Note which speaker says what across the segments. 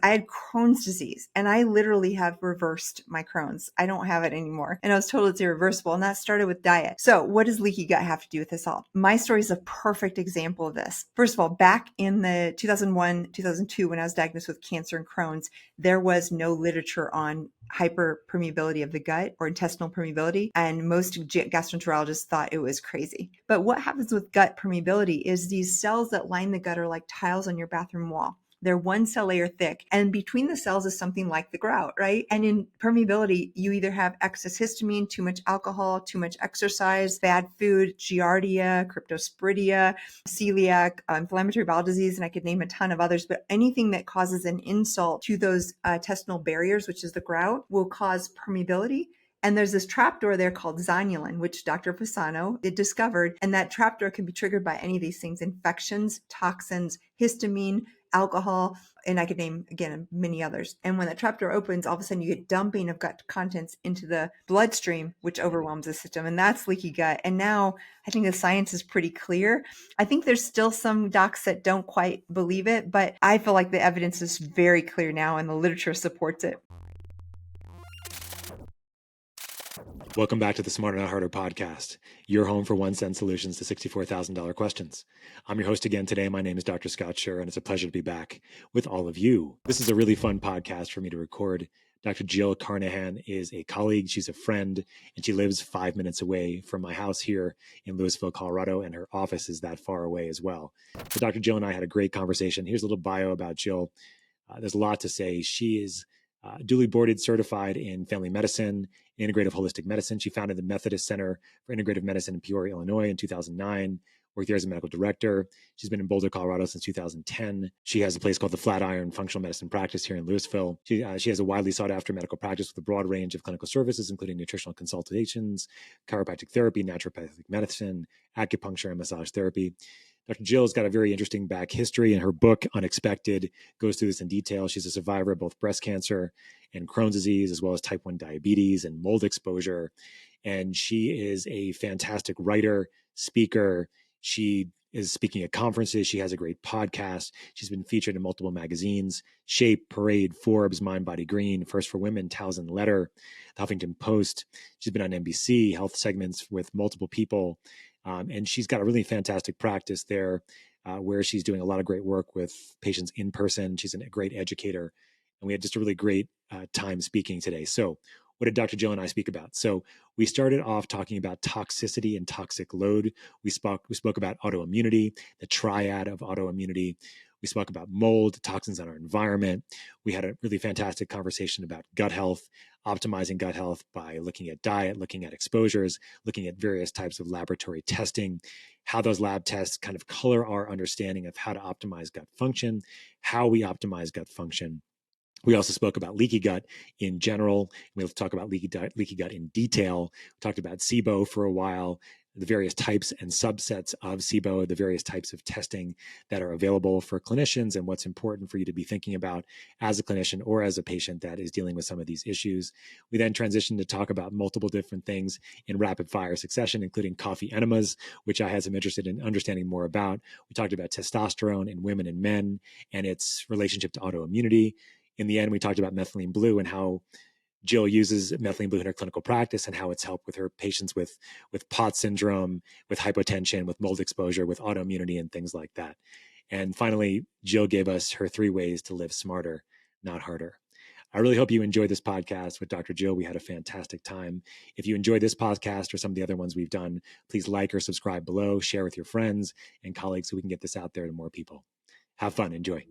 Speaker 1: I had Crohn's disease, and I literally have reversed my Crohn's. I don't have it anymore. And I was told it's irreversible, and that started with diet. So what does leaky gut have to do with this all? My story is a perfect example of this. First of all, back in the 2001, 2002, when I was diagnosed with cancer and Crohn's, there was no literature on hyperpermeability of the gut or intestinal permeability. And most gastroenterologists thought it was crazy. But what happens with gut permeability is these cells that line the gut are like tiles on your bathroom wall. They're one cell layer thick, and between the cells is something like the grout, right? And in permeability, you either have excess histamine, too much alcohol, too much exercise, bad food, giardia, cryptosporidia, celiac, inflammatory bowel disease, and I could name a ton of others, but anything that causes an insult to those intestinal barriers, which is the grout, will cause permeability. And there's this trapdoor there called zonulin, which Dr. Fasano discovered. And that trapdoor can be triggered by any of these things: infections, toxins, histamine, alcohol, and I could name, again, many others. And when that trapdoor opens, all of a sudden you get dumping of gut contents into the bloodstream, which overwhelms the system. And that's leaky gut. And now I think the science is pretty clear. I think there's still some docs that don't quite believe it, but I feel like the evidence is very clear now and the literature supports it.
Speaker 2: Welcome back to the Smarter Not Harder podcast, your home for 1 cent solutions to $64,000 questions. I'm your host again today. My name is Dr. Scott Sherr, and it's a pleasure to be back with all of you. This is a really fun podcast for me to record. Dr. Jill Carnahan is a colleague. She's a friend, and she lives 5 minutes away from my house here in Louisville, Colorado, and her office is that far away as well. So Dr. Jill and I had a great conversation. Here's a little bio about Jill. There's a lot to say. She is duly boarded certified in family medicine, integrative holistic medicine. She founded the Methodist Center for Integrative Medicine in Peoria, Illinois in 2009, worked there as a medical director. She's been in Boulder, Colorado since 2010. She has a place called the Flatiron Functional Medicine Practice here in Louisville. She has a widely sought after medical practice with a broad range of clinical services, including nutritional consultations, chiropractic therapy, naturopathic medicine, acupuncture, and massage therapy. Dr. Jill's got a very interesting back history, and her book, Unexpected, goes through this in detail. She's a survivor of both breast cancer and Crohn's disease, as well as type 1 diabetes and mold exposure. And she is a fantastic writer, speaker. She is speaking at conferences. She has a great podcast. She's been featured in multiple magazines: Shape, Parade, Forbes, Mind, Body, Green, First for Women, Towson Letter, the Huffington Post. She's been on NBC, health segments with multiple people. And she's got a really fantastic practice there where she's doing a lot of great work with patients in person. She's a great educator. And we had just a really great time speaking today. So what did Dr. Jill and I speak about? So we started off talking about toxicity and toxic load. We spoke about autoimmunity, the triad of autoimmunity. We spoke about mold, toxins in our environment. We had a really fantastic conversation about gut health, optimizing gut health by looking at diet, looking at exposures, looking at various types of laboratory testing, how those lab tests kind of color our understanding of how to optimize gut function, how we optimize gut function. We also spoke about leaky gut in general. We'll talk about leaky gut in detail. We talked about SIBO for a while, the various types and subsets of SIBO, the various types of testing that are available for clinicians, and what's important for you to be thinking about as a clinician or as a patient that is dealing with some of these issues. We then transitioned to talk about multiple different things in rapid fire succession, including coffee enemas, which I had some interest in understanding more about. We talked about testosterone in women and men and its relationship to autoimmunity. In the end, we talked about methylene blue and how Jill uses methylene blue in her clinical practice and how it's helped with her patients with POTS syndrome, with hypotension, with mold exposure, with autoimmunity, and things like that. And finally, Jill gave us her 3 ways to live smarter, not harder. I really hope you enjoyed this podcast with Dr. Jill. We had a fantastic time. If you enjoyed this podcast or some of the other ones we've done, please like or subscribe below, share with your friends and colleagues so we can get this out there to more people. Have fun. Enjoy.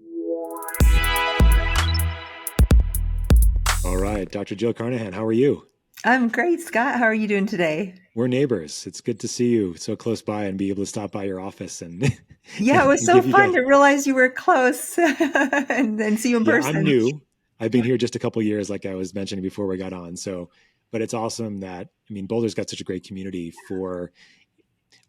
Speaker 2: All right, Dr. Jill Carnahan, how are you?
Speaker 1: I'm great, Scott. How are you doing today?
Speaker 2: We're neighbors. It's good to see you so close by and be able to stop by your office. And
Speaker 1: yeah, it was so fun to realize you were close and see you in person.
Speaker 2: I'm new. I've been here just a couple of years, like I was mentioning before we got on. So, but it's awesome that, Boulder's got such a great community for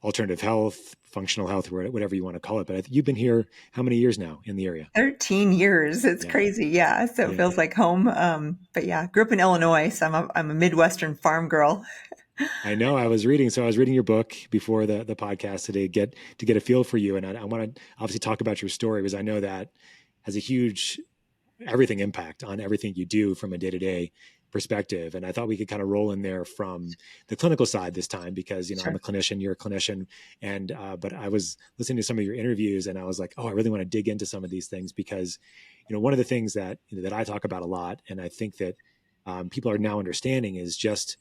Speaker 2: alternative health, functional health, whatever you want to call it. But you've been here how many years now in the area?
Speaker 1: 13 years. It's crazy. Yeah. So it feels like home. But yeah, grew up in Illinois. So I'm a Midwestern farm girl.
Speaker 2: I know. I was reading your book before the podcast today, to get a feel for you. And I want to obviously talk about your story, because I know that has a huge everything impact on everything you do from a day-to-day perspective. And I thought we could kind of roll in there from the clinical side this time, because, I'm a
Speaker 1: Sure.
Speaker 2: clinician, you're a clinician. And, but I was listening to some of your interviews and I was like, oh, I really want to dig into some of these things, because, one of the things that, that I talk about a lot, and I think that people are now understanding, is just,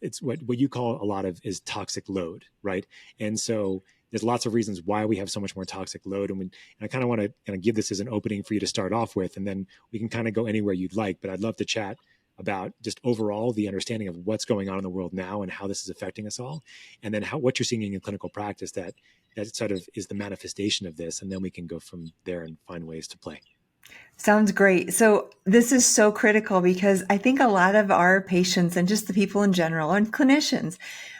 Speaker 2: it's what you call a lot of is toxic load, right? And so there's lots of reasons why we have so much more toxic load. And I kind of want to kind of give this as an opening for you to start off with, and then we can kind of go anywhere you'd like. But I'd love to chat about just overall the understanding of what's going on in the world now and how this is affecting us all, and then what you're seeing in clinical practice that sort of is the manifestation of this, and then we can go from there and find ways to play.
Speaker 1: Sounds great. So this is so critical, because I think a lot of our patients and just the people in general and clinicians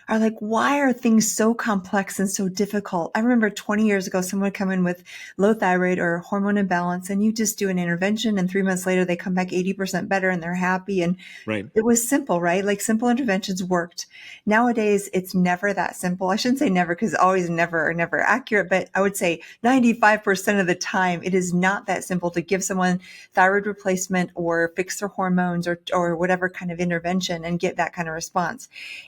Speaker 1: are like, why are things so complex and so difficult? I remember 20 years ago, someone would come in with low thyroid or hormone imbalance, and you just do an intervention, and 3 months later they come back 80% better and they're happy. And
Speaker 2: Right.
Speaker 1: it was simple, right? Like simple interventions worked. Nowadays, it's never that simple. I shouldn't say never, because always never are never accurate, but I would say 95% of the time, it is not that simple to give someone thyroid replacement or fix their hormones or whatever kind of intervention and get that kind of response.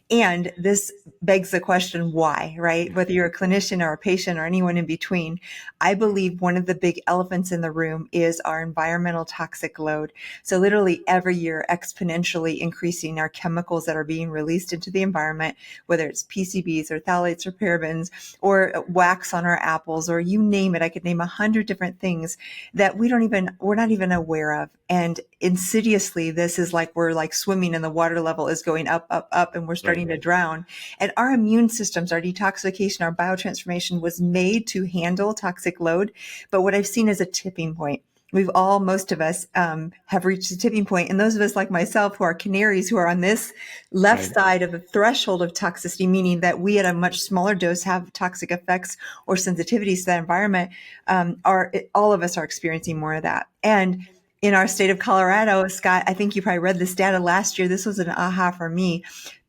Speaker 1: And this begs the question, why, right?
Speaker 2: Yeah.
Speaker 1: Whether you're a clinician or a patient or anyone in between, I believe one of the big elephants in the room is our environmental toxic load. So literally every year, exponentially increasing our chemicals that are being released into the environment, whether it's PCBs or phthalates or parabens or wax on our apples, or you name it. I could name 100 different things that we're not even aware of. And insidiously, this is like we're like swimming and the water level is going up, up, up, and we're starting to drown. And our immune systems, our detoxification, our biotransformation was made to handle toxic load. But what I've seen is a tipping point. Most of us have reached a tipping point. And those of us like myself who are canaries, who are on this left side of the threshold of toxicity, meaning that we at a much smaller dose have toxic effects or sensitivities to that environment, all of us are experiencing more of that. And in our state of Colorado, Scott, I think you probably read this data last year. This was an aha for me.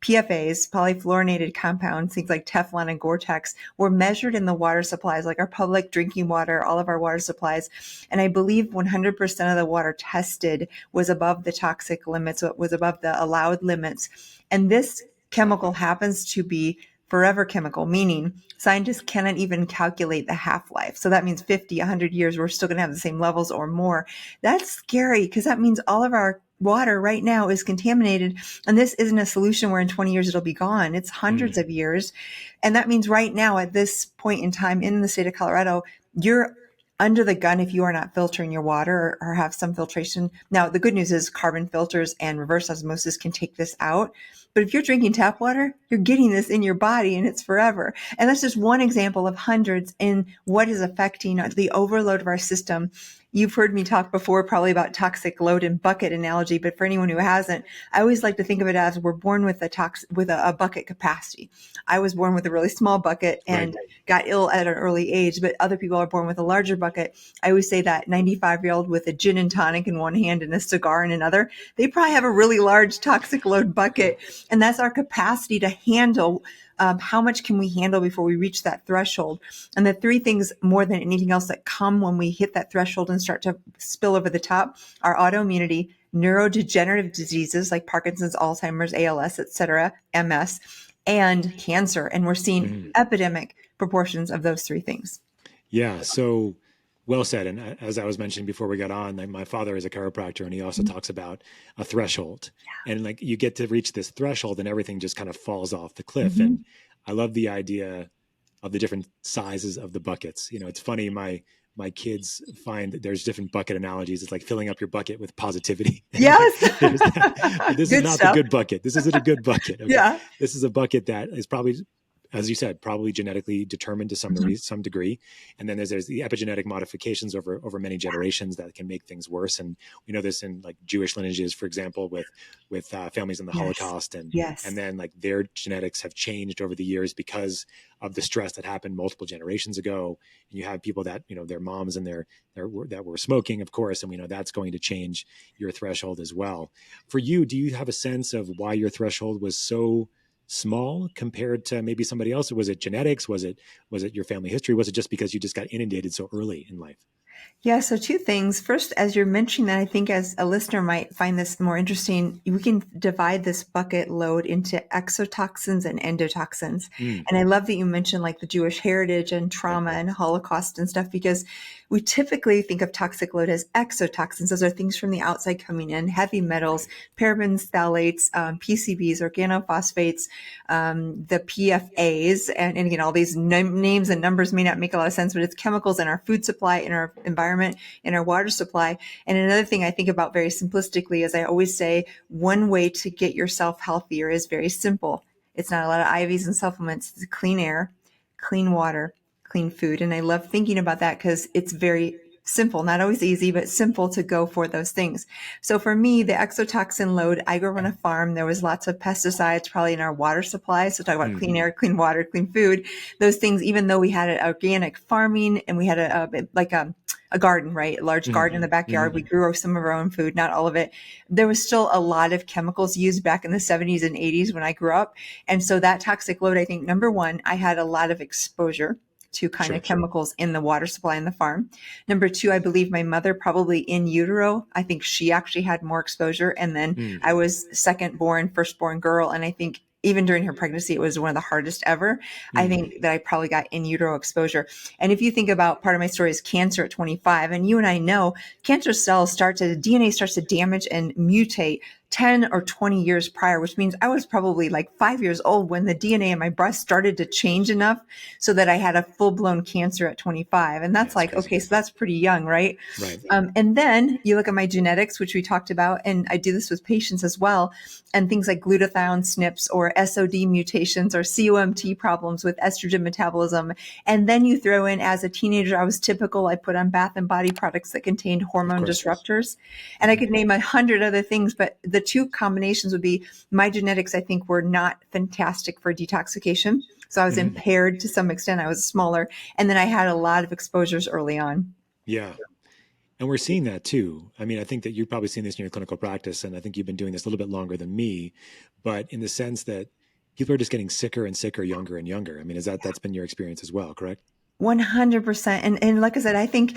Speaker 1: PFAs, polyfluorinated compounds, things like Teflon and Gore-Tex, were measured in the water supplies, like our public drinking water, all of our water supplies. And I believe 100% of the water tested was above the toxic limits, so it was above the allowed limits. And this chemical happens to be forever chemical, meaning scientists cannot even calculate the half-life. So that means 50, 100 years, we're still going to have the same levels or more. That's scary, because that means all of our water right now is contaminated. And this isn't a solution where in 20 years it'll be gone. It's hundreds of years. And that means right now, at this point in time in the state of Colorado, you're under the gun if you are not filtering your water or have some filtration. Now, the good news is carbon filters and reverse osmosis can take this out. But if you're drinking tap water, you're getting this in your body and it's forever. And that's just one example of hundreds in what is affecting the overload of our system. You've heard me talk before probably about toxic load and bucket analogy, but for anyone who hasn't, I always like to think of it as we're born with a bucket capacity. I was born with a really small bucket and got ill at an early age, but other people are born with a larger bucket. I always say that 95-year-old with a gin and tonic in one hand and a cigar in another, they probably have a really large toxic load bucket. And that's our capacity to handle how much can we handle before we reach that threshold. And the three things more than anything else that come when we hit that threshold and start to spill over the top are autoimmunity, neurodegenerative diseases like Parkinson's, Alzheimer's, ALS, et cetera, MS, and cancer. And we're seeing epidemic proportions of those three things.
Speaker 2: Yeah. So well said. And as I was mentioning before we got on, like my father is a chiropractor, and he also talks about a threshold. And like you get to reach this threshold and everything just kind of falls off the cliff. And I love the idea of the different sizes of the buckets. It's funny, my kids find that there's different bucket analogies. It's like filling up your bucket with positivity.
Speaker 1: Yes.
Speaker 2: But this is not the good bucket. This isn't a good bucket. Okay?
Speaker 1: Yeah.
Speaker 2: This is a bucket that is probably, as you said, probably genetically determined to some degree. And then there's the epigenetic modifications over many generations that can make things worse. And we know this in like Jewish lineages, for example, with families in the Holocaust. And then like their genetics have changed over the years because of the stress that happened multiple generations ago. And you have people that, their moms and that were smoking, of course, and we know that's going to change your threshold as well. For you, do you have a sense of why your threshold was so small compared to maybe somebody else? Was it genetics? Was it your family history? Was it just because you just got inundated so early in life?
Speaker 1: Yeah, so two things. First, as you're mentioning that, I think as a listener might find this more interesting, we can divide this bucket load into exotoxins and endotoxins.
Speaker 2: Mm,
Speaker 1: And I love that you mentioned like the Jewish heritage and
Speaker 2: yep.
Speaker 1: trauma and Holocaust and stuff, because we typically think of toxic load as exotoxins. Those are things from the outside coming in, heavy metals,
Speaker 2: Right.
Speaker 1: parabens, phthalates, PCBs, organophosphates, the PFAs, and again, all these names and numbers may not make a lot of sense, but it's chemicals in our food supply, in our environment, in our water supply. And another thing I think about very simplistically is I always say one way to get yourself healthier is very simple. It's not a lot of IVs and supplements. It's clean air, clean water, clean food. And I love thinking about that because it's very simple, not always easy, but simple to go for those things. So for me, the exotoxin load, I grew up on a farm. There was lots of pesticides probably in our water supply. So talk about
Speaker 2: Mm,
Speaker 1: clean air, clean water, clean food. Those things, even though we had an organic farming and we had a garden, right? A large
Speaker 2: mm,
Speaker 1: garden in the backyard.
Speaker 2: mm,
Speaker 1: We grew some of our own food, not all of it. There was still a lot of chemicals used back in the 70s and 80s when I grew up. And so that toxic load, I think, number one, I had a lot of exposure to kind of
Speaker 2: sure.
Speaker 1: chemicals in the water supply in the farm. Number two, I believe my mother probably in utero, I think she actually had more exposure. And then
Speaker 2: Mm,
Speaker 1: I was second born, firstborn girl. And I think even during her pregnancy, it was one of the hardest ever. I
Speaker 2: mm,
Speaker 1: think that I probably got in utero exposure. And if you think about part of my story is cancer at 25, and you and I know cancer cells DNA starts to damage and mutate 10 or 20 years prior, which means I was probably like 5 years old when the DNA in my breast started to change enough so that I had a full blown cancer at 25. And
Speaker 2: yeah,
Speaker 1: that's
Speaker 2: it's
Speaker 1: like,
Speaker 2: crazy.
Speaker 1: okay, so that's pretty young, right?
Speaker 2: Right.
Speaker 1: And then you look at my genetics, which we talked about, and I do this with patients as well, and things like glutathione SNPs or SOD mutations or COMT problems with estrogen metabolism. And then you throw in, as a teenager, I was typical. I put on bath and body products that contained
Speaker 2: Of
Speaker 1: hormone
Speaker 2: course.
Speaker 1: disruptors. And I
Speaker 2: Hmm.
Speaker 1: could name 100 other things, but the two combinations would be my genetics, I think, were not fantastic for detoxification. So I was
Speaker 2: Hmm.
Speaker 1: impaired to some extent. I was smaller. And then I had a lot of exposures early on.
Speaker 2: Yeah. And we're seeing that too. I mean, I think that you've probably seen this in your clinical practice, and I think you've been doing this a little bit longer than me, but in the sense that people are just getting sicker and sicker, younger and younger. I mean, that's been your experience as well, correct?
Speaker 1: 100%. And like I said, I think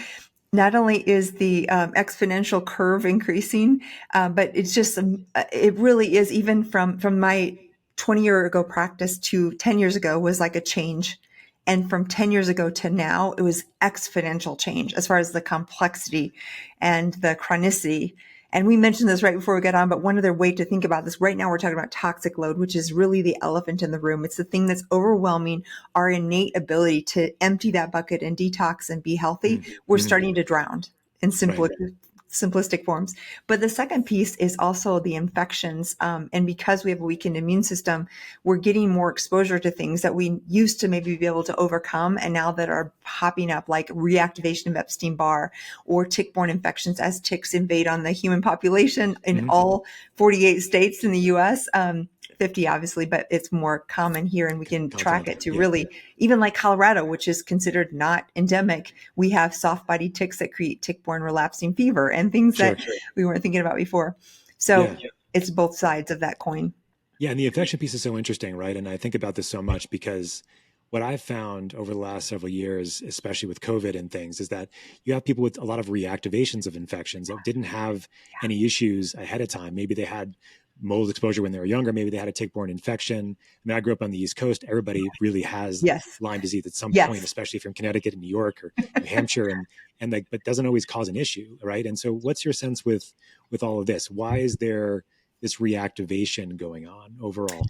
Speaker 1: not only is the exponential curve increasing, but it's just, it really is, even from my 20-year ago practice to 10 years ago was like a change. And from 10 years ago to now, it was exponential change as far as the complexity and the chronicity. And we mentioned this right before we got on, but one other way to think about this right now, we're talking about toxic load, which is really the elephant in the room. It's the thing that's overwhelming our innate ability to empty that bucket and detox and be healthy.
Speaker 2: Mm,
Speaker 1: We're
Speaker 2: mm,
Speaker 1: starting to drown in
Speaker 2: right.
Speaker 1: simplistic forms. But the second piece is also the infections. And because we have a weakened immune system, we're getting more exposure to things that we used to maybe be able to overcome, and now that are popping up, like reactivation of Epstein-Barr or tick-borne infections as ticks invade on the human population in
Speaker 2: Hmm.
Speaker 1: all 48 states in the US. 50 obviously, but it's more common here, and we can track it
Speaker 2: Continental.
Speaker 1: to
Speaker 2: Yeah.
Speaker 1: really, even like Colorado, which is considered not endemic, we have soft-bodied ticks that create tick-borne relapsing fever and things that
Speaker 2: Sure.
Speaker 1: we weren't thinking about before. So
Speaker 2: Yeah.
Speaker 1: it's both sides of that coin.
Speaker 2: Yeah. And the infection piece is so interesting, right? And I think about this so much because what I've found over the last several years, especially with COVID and things, is that you have people with a lot of reactivations of infections that didn't have any issues ahead of time. Maybe they had mold exposure when they were younger. Maybe they had a tick-borne infection. I mean, I grew up on the East Coast. Everybody really has
Speaker 1: Yes.
Speaker 2: Lyme disease at some point,
Speaker 1: Yes.
Speaker 2: especially from Connecticut and New York or New Hampshire, and like, but doesn't always cause an issue, right? And so, what's your sense with all of this? Why is there this reactivation going on overall?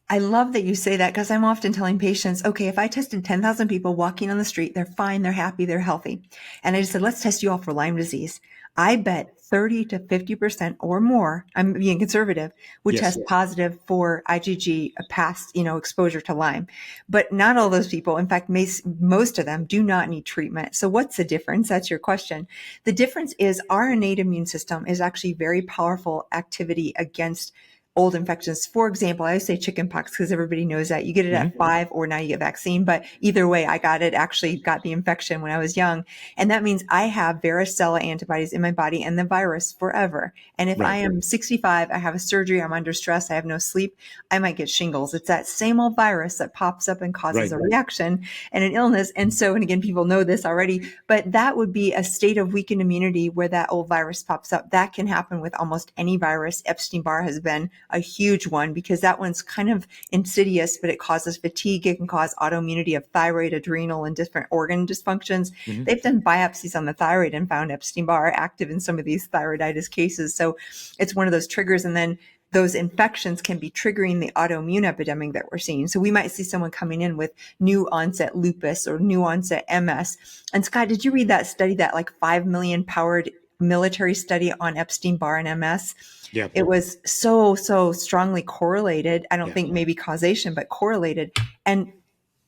Speaker 1: I love that you say that, because I'm often telling patients, okay, if I tested 10,000 people walking on the street, they're fine, they're happy, they're healthy. And I just said, let's test you all for Lyme disease. I bet 30 to 50% or more, I'm being conservative, would
Speaker 2: Yes.
Speaker 1: test positive for IgG past, exposure to Lyme. But not all those people, in fact, most of them do not need treatment. So what's the difference? That's your question. The difference is our innate immune system is actually very powerful activity against old infections. For example, I always say chickenpox because everybody knows that you get it at 5 or now you get vaccine. But either way, I actually got the infection when I was young. And that means I have varicella antibodies in my body and the virus forever. And if I am 65, I have a surgery, I'm under stress, I have no sleep, I might get shingles. It's that same old virus that pops up and causes a reaction and an illness. And so, and again, people know this already, but that would be a state of weakened immunity where that old virus pops up. That can happen with almost any virus. Epstein-Barr has been a huge one because that one's kind of insidious, but it causes fatigue. It can cause autoimmunity of thyroid, adrenal, and different organ dysfunctions. They've done biopsies on the thyroid and found Epstein-Barr active in some of these thyroiditis cases. So it's one of those triggers. And then those infections can be triggering the autoimmune epidemic that we're seeing. So we might see someone coming in with new onset lupus or new onset MS. And Scott, did you read that study, that like 5 million powered military study on Epstein-Barr and MS?
Speaker 2: Yeah.
Speaker 1: It was so strongly correlated. I don't think maybe causation, but correlated, and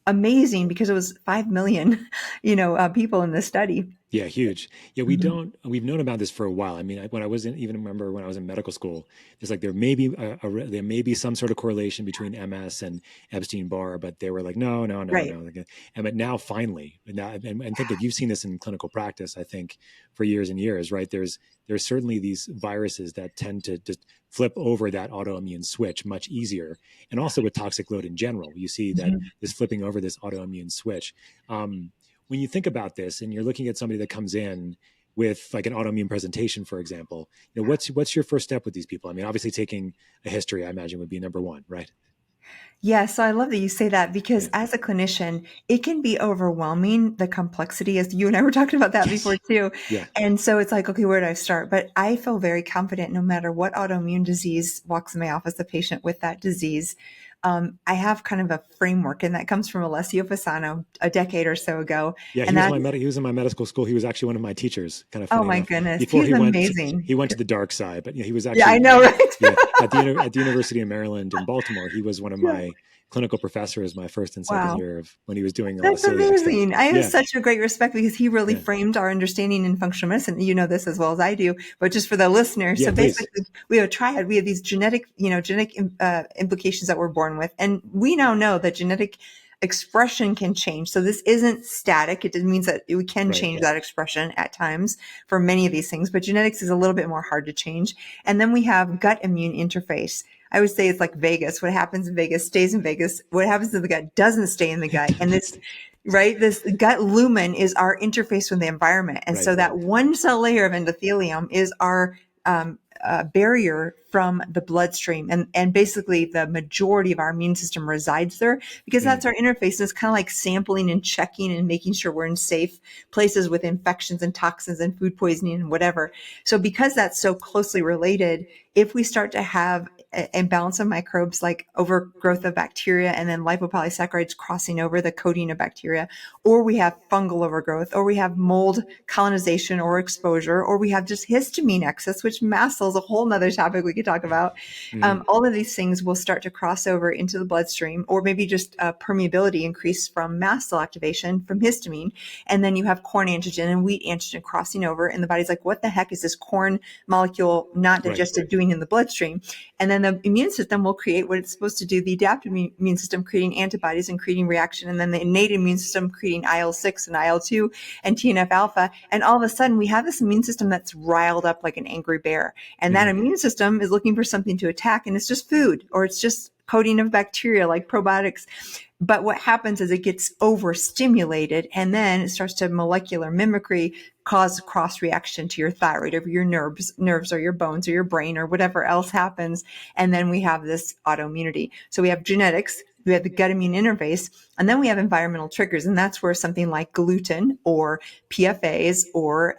Speaker 1: amazing because it was 5 million, people in the study.
Speaker 2: Yeah, huge. Yeah, we've known about this for a while. I mean, when I wasn't even remember when I was in medical school, there's like there may be some sort of correlation between MS and Epstein-Barr, but they were like, no. And but now finally, and think that you've seen this in clinical practice, I think, for years and years, right? There's certainly these viruses that tend to just flip over that autoimmune switch much easier, and also with toxic load in general, you see that this flipping over this autoimmune switch. When you think about this and you're looking at somebody that comes in with like an autoimmune presentation, for example, what's your first step with these people? I mean, obviously taking a history, I imagine, would be number one, right?
Speaker 1: Yeah, so I love that you say that because as a clinician, it can be overwhelming, the complexity, as you and I were talking about that before too.
Speaker 2: Yeah.
Speaker 1: And so it's like, okay, where do I start? But I feel very confident no matter what autoimmune disease walks in my office, the patient with that disease, I have kind of a framework, and that comes from Alessio Fasano a decade or so ago.
Speaker 2: Yeah, he was in my medical school. He was actually one of my teachers. Kind of funny.
Speaker 1: Oh my goodness,
Speaker 2: before he went,
Speaker 1: amazing.
Speaker 2: He went to the dark side, but he was actually.
Speaker 1: Yeah, I know, right?
Speaker 2: At the University of Maryland in Baltimore, he was one of my clinical professors my first and second year of when he was doing a lot of celiac
Speaker 1: amazing.
Speaker 2: stuff.
Speaker 1: I have such a great respect because he really framed our understanding in functional medicine. You know this as well as I do, but just for the listener. So basically we have a triad. We have these genetic implications that we're born with. And we now know that genetic expression can change. So this isn't static. It means that we can change that expression at times for many of these things, but genetics is a little bit more hard to change. And then we have gut immune interface. I would say it's like Vegas. What happens in Vegas stays in Vegas. What happens in the gut doesn't stay in the gut. And this gut lumen is our interface with the environment. And so that one cell layer of endothelium is our barrier from the bloodstream. And basically the majority of our immune system resides there because that's our interface. It's kind of like sampling and checking and making sure we're in safe places with infections and toxins and food poisoning and whatever. So because that's so closely related, if we start to have imbalance of microbes like overgrowth of bacteria and then lipopolysaccharides crossing over the coating of bacteria, or we have fungal overgrowth, or we have mold colonization or exposure, or we have just histamine excess, which mast cells, a whole nother topic we could talk about. All of these things will start to cross over into the bloodstream, or maybe just permeability increase from mast cell activation from histamine. And then you have corn antigen and wheat antigen crossing over, and the body's like, what the heck is this corn molecule not digested doing in the bloodstream? And then the immune system will create what it's supposed to do, the adaptive immune system creating antibodies and creating reaction, and then the innate immune system creating IL-6 and IL-2 and TNF alpha. And all of a sudden we have this immune system that's riled up like an angry bear. And that immune system is looking for something to attack, and it's just food, or it's just coating of bacteria like probiotics. But what happens is it gets overstimulated, and then it starts to molecular mimicry cause cross reaction to your thyroid or your nerves or your bones or your brain or whatever else happens. And then we have this autoimmunity. So we have genetics, we have the gut immune interface, and then we have environmental triggers. And that's where something like gluten or PFAs or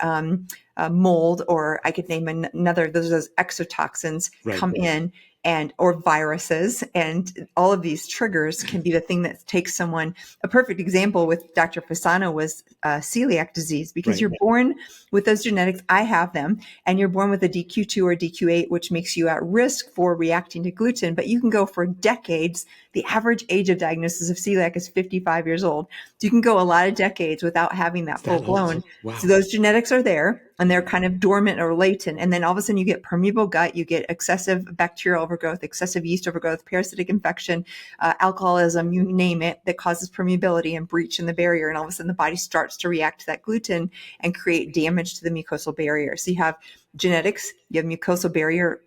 Speaker 1: mold, or I could name another, those exotoxins come in, and or viruses, and all of these triggers can be the thing that takes someone. A perfect example with Dr. Fasano was celiac disease, because you're born with those genetics. I have them, and you're born with a DQ2 or DQ8, which makes you at risk for reacting to gluten. But you can go for decades. The average age of diagnosis of celiac is 55 years old. So you can go a lot of decades without having that full blown.
Speaker 2: Wow.
Speaker 1: So those genetics are there. and they're kind of dormant or latent. And then all of a sudden you get permeable gut, you get excessive bacterial overgrowth, excessive yeast overgrowth, parasitic infection, alcoholism, you name it, that causes permeability and breach in the barrier. And all of a sudden the body starts to react to that gluten and create damage to the mucosal barrier. So you have genetics, you have mucosal barrier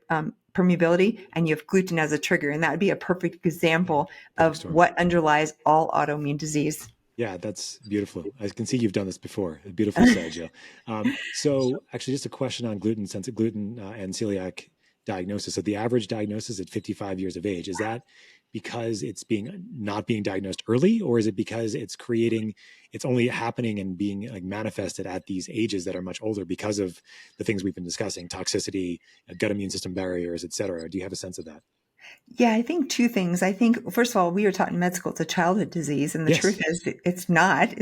Speaker 1: permeability, and you have gluten as a trigger. And that would be a perfect example of what underlies all autoimmune disease.
Speaker 2: Yeah, that's beautiful. I can see you've done this before. Beautiful said, Jill. So actually just a question on gluten, since gluten and celiac diagnosis. So the average diagnosis at 55 years of age, is that because it's not being diagnosed early, or is it because it's only happening and being like manifested at these ages that are much older because of the things we've been discussing, toxicity, gut immune system barriers, et cetera? Do you have a sense of that?
Speaker 1: Yeah, I think two things. I think, first of all, we were taught in med school it's a childhood disease, and the truth is it's not.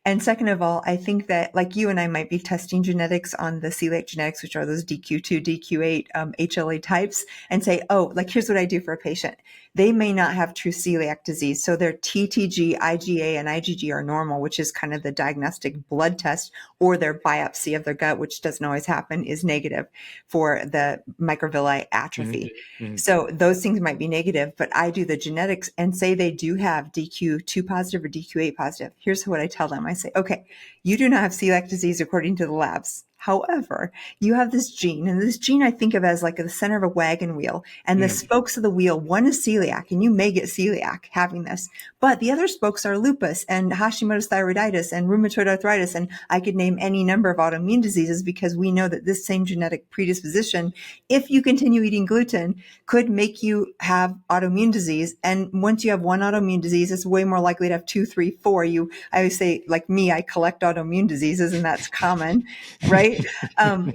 Speaker 1: And second of all, I think that like you and I might be testing genetics on the celiac genetics, which are those DQ2, DQ8, HLA types, and say, oh, like here's what I do for a patient. They may not have true celiac disease. So their TTG, IgA, and IgG are normal, which is kind of the diagnostic blood test, or their biopsy of their gut, which doesn't always happen, is negative for the microvilli atrophy. Mm-hmm. So those things might be negative, but I do the genetics and say they do have DQ2 positive or DQ8 positive. Here's what I tell them. I say, okay, you do not have celiac disease according to the labs. However, you have this gene, and this gene I think of as like the center of a wagon wheel, and the spokes of the wheel, one is celiac, and you may get celiac having this, but the other spokes are lupus and Hashimoto's thyroiditis and rheumatoid arthritis, and I could name any number of autoimmune diseases because we know that this same genetic predisposition, if you continue eating gluten, could make you have autoimmune disease. And once you have one autoimmune disease, it's way more likely to have 2, 3, 4. I always say, like me, I collect autoimmune diseases, and that's common, right?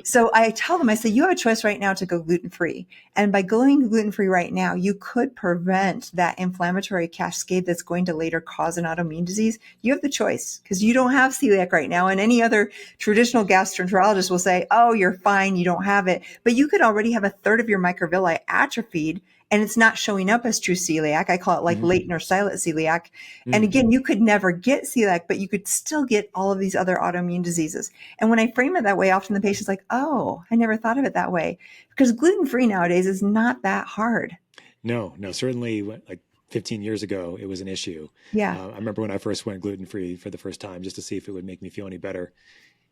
Speaker 1: So I tell them, I say, you have a choice right now to go gluten-free. And by going gluten-free right now, you could prevent that inflammatory cascade that's going to later cause an autoimmune disease. You have the choice because you don't have celiac right now. And any other traditional gastroenterologist will say, oh, you're fine, you don't have it. But you could already have a third of your microvilli atrophied, and it's not showing up as true celiac. I call it like latent or silent celiac. And again, you could never get celiac, but you could still get all of these other autoimmune diseases. And when I frame it that way, often the patient's like, oh, I never thought of it that way. Because gluten-free nowadays is not that hard.
Speaker 2: No, certainly like 15 years ago, it was an issue.
Speaker 1: Yeah.
Speaker 2: I remember when I first went gluten-free for the first time, just to see if it would make me feel any better.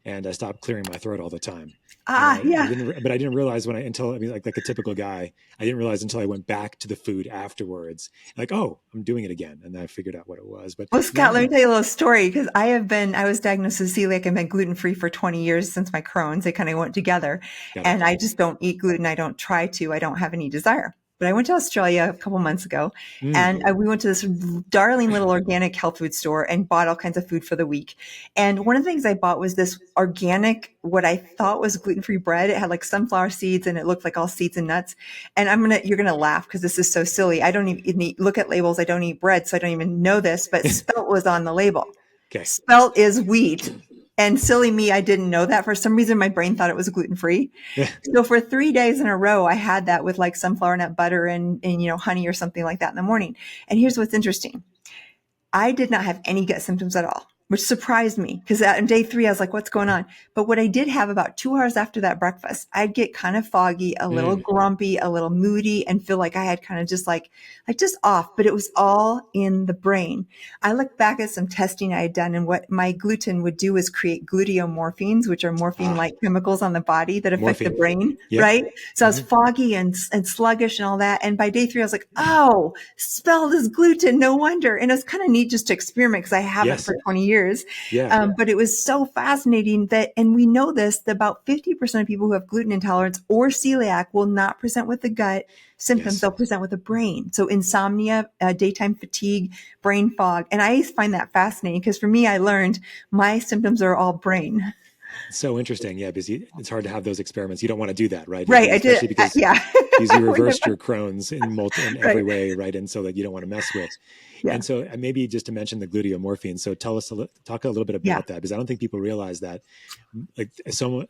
Speaker 2: And I stopped clearing my throat all the time. I didn't realize like a typical guy, I didn't realize until I went back to the food afterwards, like, oh, I'm doing it again. And then I figured out what it was. But
Speaker 1: Scott, let me tell you a little story, because I was diagnosed with celiac and been gluten-free for 20 years since my Crohn's. They kind of went together. And I just don't eat gluten. I don't try to. I don't have any desire. But I went to Australia a couple months ago, and we went to this darling little organic health food store and bought all kinds of food for the week. And one of the things I bought was this organic, what I thought was gluten-free bread. It had like sunflower seeds, and it looked like all seeds and nuts. And you're going to laugh because this is so silly. I don't even look at labels. I don't eat bread, so I don't even know this, but spelt was on the label. Okay. Spelt is wheat. And silly me, I didn't know that. For some reason, my brain thought it was gluten-free. Yeah. So for 3 days in a row, I had that with like sunflower nut butter and honey or something like that in the morning. And here's what's interesting. I did not have any gut symptoms at all, which surprised me because on day 3, I was like, what's going on? But what I did have about 2 hours after that breakfast, I'd get kind of foggy, a little grumpy, a little moody, and feel like I had kind of just just off, but it was all in the brain. I look back at some testing I had done, and what my gluten would do is create gluteomorphines, which are morphine-like chemicals on the body that affect the brain, right? So I was foggy and sluggish and all that. And by day 3, I was like, oh, spelled as gluten, no wonder. And it was kind of neat just to experiment because I haven't for 20 years. But it was so fascinating and we know this, that about 50% of people who have gluten intolerance or celiac will not present with the gut symptoms. They'll present with the brain. So insomnia, daytime fatigue, brain fog. And I find that fascinating because for me, I learned my symptoms are all brain.
Speaker 2: So interesting. Yeah, because it's hard to have those experiments. You don't want to do that, right?
Speaker 1: Right. Especially
Speaker 2: because you reversed your Crohn's in every way, right? And so that you don't want to mess with. Yeah. And so maybe just to mention the gluteomorphine. So talk a little bit about that, because I don't think people realize that like so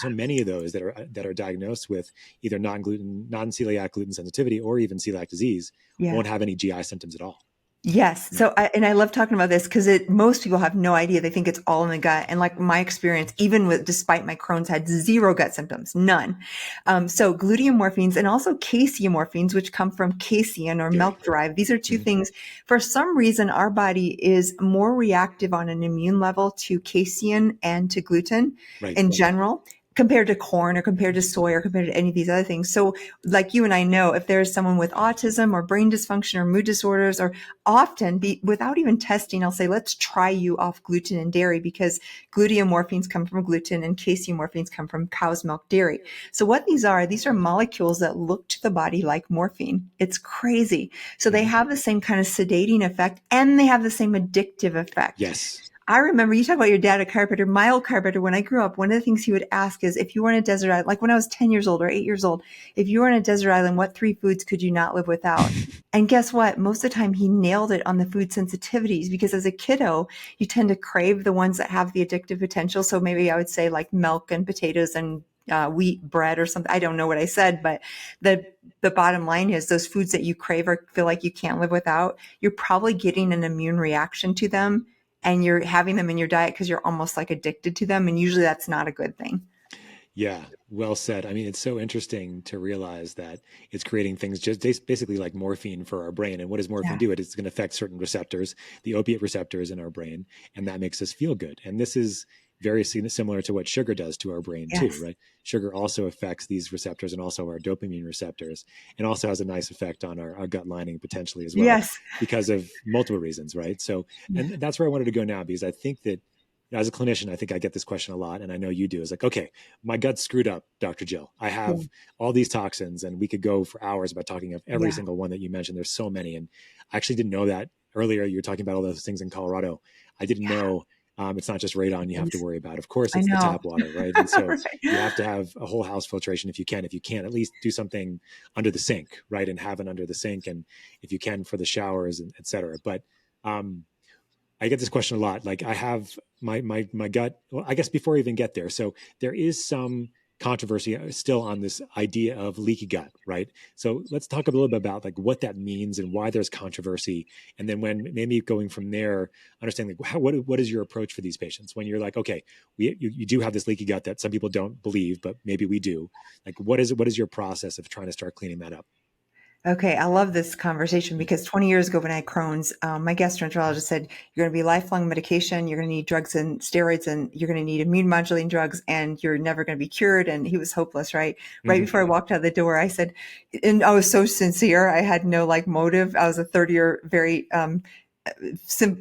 Speaker 2: many of those that are diagnosed with either non-celiac gluten sensitivity or even celiac disease won't have any GI symptoms at all.
Speaker 1: Yes.
Speaker 2: Yeah.
Speaker 1: So, and I love talking about this because most people have no idea. They think it's all in the gut. And like my experience, even despite my Crohn's, had zero gut symptoms, none. So gluteomorphines and also caseomorphines, which come from casein or
Speaker 2: Dairy.
Speaker 1: milk derived. These are two
Speaker 2: Mhm.
Speaker 1: things. For some reason, our body is more reactive on an immune level to casein and to gluten
Speaker 2: Right.
Speaker 1: in general, compared to corn or compared to soy or compared to any of these other things. So like you and I know, if there's someone with autism or brain dysfunction or mood disorders, or often without even testing, I'll say, let's try you off gluten and dairy, because gluteomorphines come from gluten and caseomorphines come from cow's milk dairy. So what these are molecules that look to the body like morphine. It's crazy. So they have the same kind of sedating effect, and they have the same addictive effect.
Speaker 2: Yes.
Speaker 1: I remember you talk about your dad, a chiropractor, my old chiropractor. When I grew up, one of the things he would ask is, if you were on a desert island, like when I was 10 years old or 8 years old, if you were on a desert island, what 3 foods could you not live without? And guess what? Most of the time he nailed it on the food sensitivities, because as a kiddo, you tend to crave the ones that have the addictive potential. So maybe I would say like milk and potatoes and wheat bread or something. I don't know what I said, but the bottom line is those foods that you crave or feel like you can't live without, you're probably getting an immune reaction to them, and you're having them in your diet because you're almost like addicted to them. And usually that's not a good thing.
Speaker 2: Yeah, well said. I mean, it's so interesting to realize that it's creating things just basically like morphine for our brain. And what does morphine
Speaker 1: Yeah.
Speaker 2: do? It's going to affect certain receptors, the opiate receptors in our brain, and that makes us feel good. And this is very similar to what sugar does to our brain too,
Speaker 1: Yes.
Speaker 2: right? Sugar also affects these receptors and also our dopamine receptors, and also has a nice effect on our gut lining potentially as well,
Speaker 1: Yes.
Speaker 2: because of multiple reasons, right? So,
Speaker 1: Yeah.
Speaker 2: and that's where I wanted to go now, because I think that as a clinician, I think I get this question a lot, and I know you do. Is like, okay, my gut's screwed up, Dr. Jill. I
Speaker 1: Yeah.
Speaker 2: have all these toxins, and we could go for hours about talking of every
Speaker 1: Yeah.
Speaker 2: single one that you mentioned. There's so many. And I actually didn't know that earlier. You were talking about all those things in Colorado. I didn't know it's not just radon you have to worry about. Of course,
Speaker 1: I
Speaker 2: it's the
Speaker 1: know.
Speaker 2: tap water, right? And so you have
Speaker 1: Right.
Speaker 2: to have a whole house filtration if you can. If you can't, at least do something under the sink, right? And have it under the sink. And if you can, for the showers, and et cetera. But I get this question a lot. Like, I have my gut. Well, I guess before I even get there, so there is some controversy still on this idea of leaky gut, right? So let's talk a little bit about like what that means and why there's controversy, and then when maybe going from there, understanding like what is your approach for these patients when you're like, okay, you do have this leaky gut that some people don't believe, but maybe we do. Like, what is your process of trying to start cleaning that up?
Speaker 1: Okay, I love this conversation
Speaker 2: Mm.
Speaker 1: because 20 years ago when I had Crohn's, my gastroenterologist said, you're going to be lifelong medication, you're going to need drugs and steroids, and you're going to need immune modulating drugs, and you're never going to be cured. And he was hopeless, right? Right
Speaker 2: Mm-hmm.
Speaker 1: before I walked out the door, I said, and I was so sincere, I had no like motive. I was a third year, very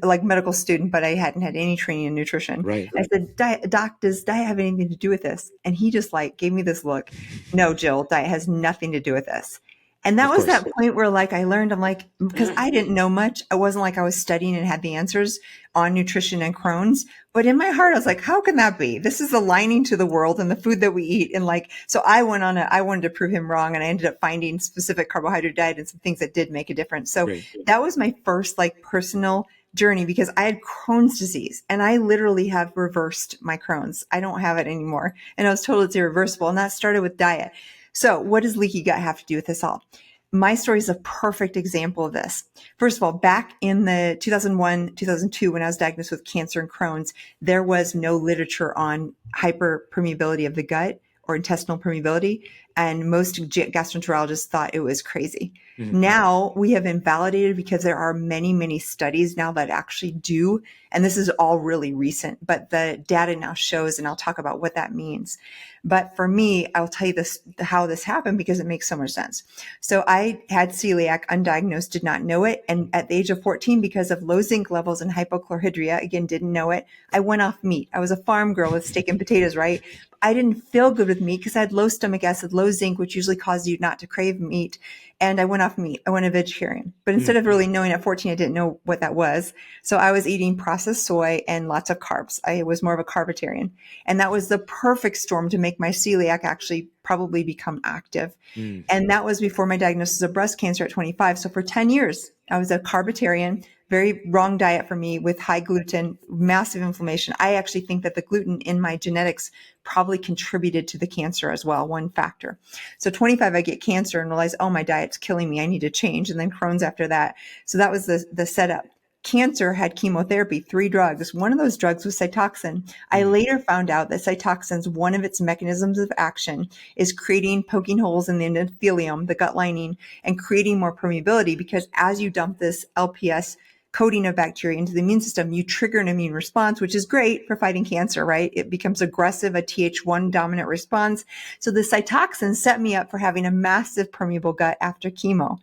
Speaker 1: like medical student, but I hadn't had any training in nutrition.
Speaker 2: Right.
Speaker 1: I said, Doc, does diet have anything to do with this? And he just like gave me this look. No, Jill, diet has nothing to do with this. And that
Speaker 2: Of
Speaker 1: was
Speaker 2: course.
Speaker 1: that point where like I learned, I'm like, because I didn't know much. It wasn't like I was studying and had the answers on nutrition and Crohn's. But in my heart, I was like, how can that be? This is aligning to the world and the food that we eat. And like, so I wanted to prove him wrong. And I ended up finding specific carbohydrate diet and some things that did make a difference. So
Speaker 2: Great.
Speaker 1: that was my first like personal journey, because I had Crohn's disease and I literally have reversed my Crohn's. I don't have it anymore. And I was told it's irreversible. And that started with diet. So what does leaky gut have to do with this all? My story is a perfect example of this. First of all, back in the 2001, 2002, when I was diagnosed with cancer and Crohn's, there was no literature on hyperpermeability of the gut or intestinal permeability. And most gastroenterologists thought it was crazy.
Speaker 2: Mm-hmm.
Speaker 1: Now we have invalidated, because there are many, many studies now that actually do. And this is all really recent, but the data now shows, and I'll talk about what that means. But for me, I'll tell you how this happened, because it makes so much sense. So I had celiac, undiagnosed, did not know it. And at the age of 14, because of low zinc levels and hypochlorhydria, again, didn't know it, I went off meat. I was a farm girl with steak and potatoes, right? I didn't feel good with meat because I had low stomach acid, low zinc, which usually causes you not to crave meat. And I went off meat. I went a vegetarian. But instead of really knowing at 14, I didn't know what that was. So I was eating processed soy and lots of carbs. I was more of a carbitarian. And that was the perfect storm to make make my celiac actually probably become active.
Speaker 2: Mm.
Speaker 1: And that was before my diagnosis of breast cancer at 25. So for 10 years, I was a carbitarian, very wrong diet for me with high gluten, massive inflammation. I actually think that the gluten in my genetics probably contributed to the cancer as well, one factor. So 25, I get cancer and realize, oh, my diet's killing me. I need to change. And then Crohn's after that. So that was the setup. Cancer had chemotherapy, 3 drugs. One of those drugs was Cytoxin. I later found out that Cytoxin's one of its mechanisms of action is poking holes in the endothelium, the gut lining, and creating more permeability, because as you dump this LPS coating of bacteria into the immune system, you trigger an immune response, which is great for fighting cancer, right? It becomes aggressive, a Th1 dominant response. So the Cytoxin set me up for having a massive permeable gut after chemo.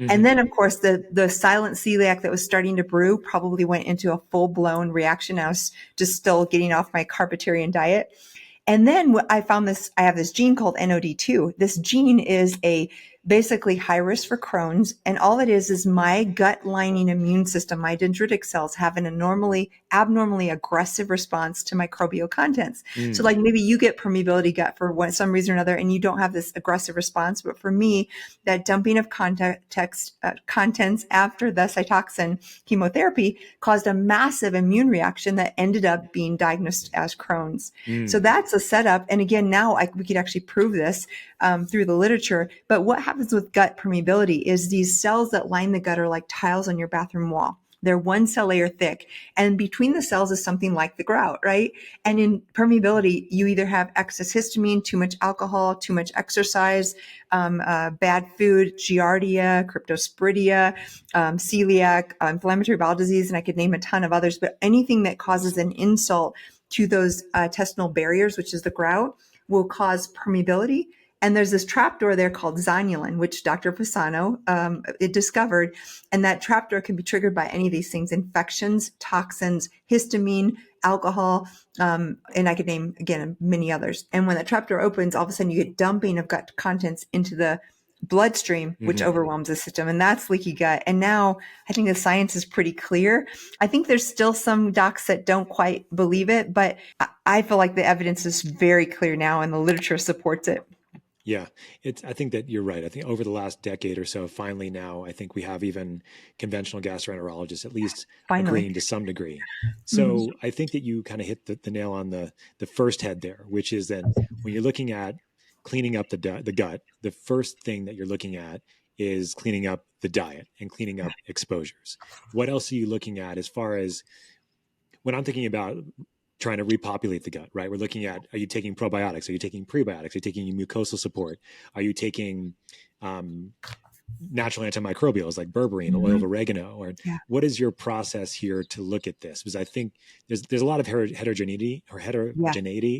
Speaker 1: And then, of course, the silent celiac that was starting to brew probably went into a full-blown reaction. I was just still getting off my carbitarian diet. And then I found I have this gene called NOD2. This gene is basically high risk for Crohn's. And all it is my gut lining immune system, my dendritic cells have an abnormally aggressive response to microbial contents. So like maybe you get permeability gut for some reason or another, and you don't have this aggressive response. But for me, that dumping of contents after the Cytoxin chemotherapy caused a massive immune reaction that ended up being diagnosed as Crohn's. So that's a setup. And again, now we could actually prove this through the literature. But what happens with gut permeability is these cells that line the gut are like tiles on your bathroom wall. They're 1 cell layer thick, and between the cells is something like the grout, right? And in permeability, you either have excess histamine, too much alcohol, too much exercise, bad food, giardia, cryptosporidia, celiac, inflammatory bowel disease, and I could name a ton of others, but anything that causes an insult to those intestinal barriers, which is the grout, will cause permeability. And there's this trapdoor there called zonulin, which Dr. Fasano discovered. And that trapdoor can be triggered by any of these things: infections, toxins, histamine, alcohol, and I could name, again, many others. And when that trapdoor opens, all of a sudden you get dumping of gut contents into the bloodstream, which overwhelms the system. And that's leaky gut. And now I think the science is pretty clear. I think there's still some docs that don't quite believe it, but I feel like the evidence is very clear now and the literature supports it.
Speaker 2: Yeah, I think that you're right. I think over the last decade or so, finally now, I think we have even conventional gastroenterologists at least agreeing to some degree. So I think that you kind of hit the nail on the first head there, which is that when you're looking at cleaning up the gut, the first thing that you're looking at is cleaning up the diet and cleaning up exposures. What else are you looking at as far as when I'm thinking about trying to repopulate the gut, right? We're looking at, are you taking probiotics? Are you taking prebiotics? Are you taking mucosal support? Are you taking natural antimicrobials like berberine, oil of oregano? Or what is your process here to look at this? Because I think there's a lot of heterogeneity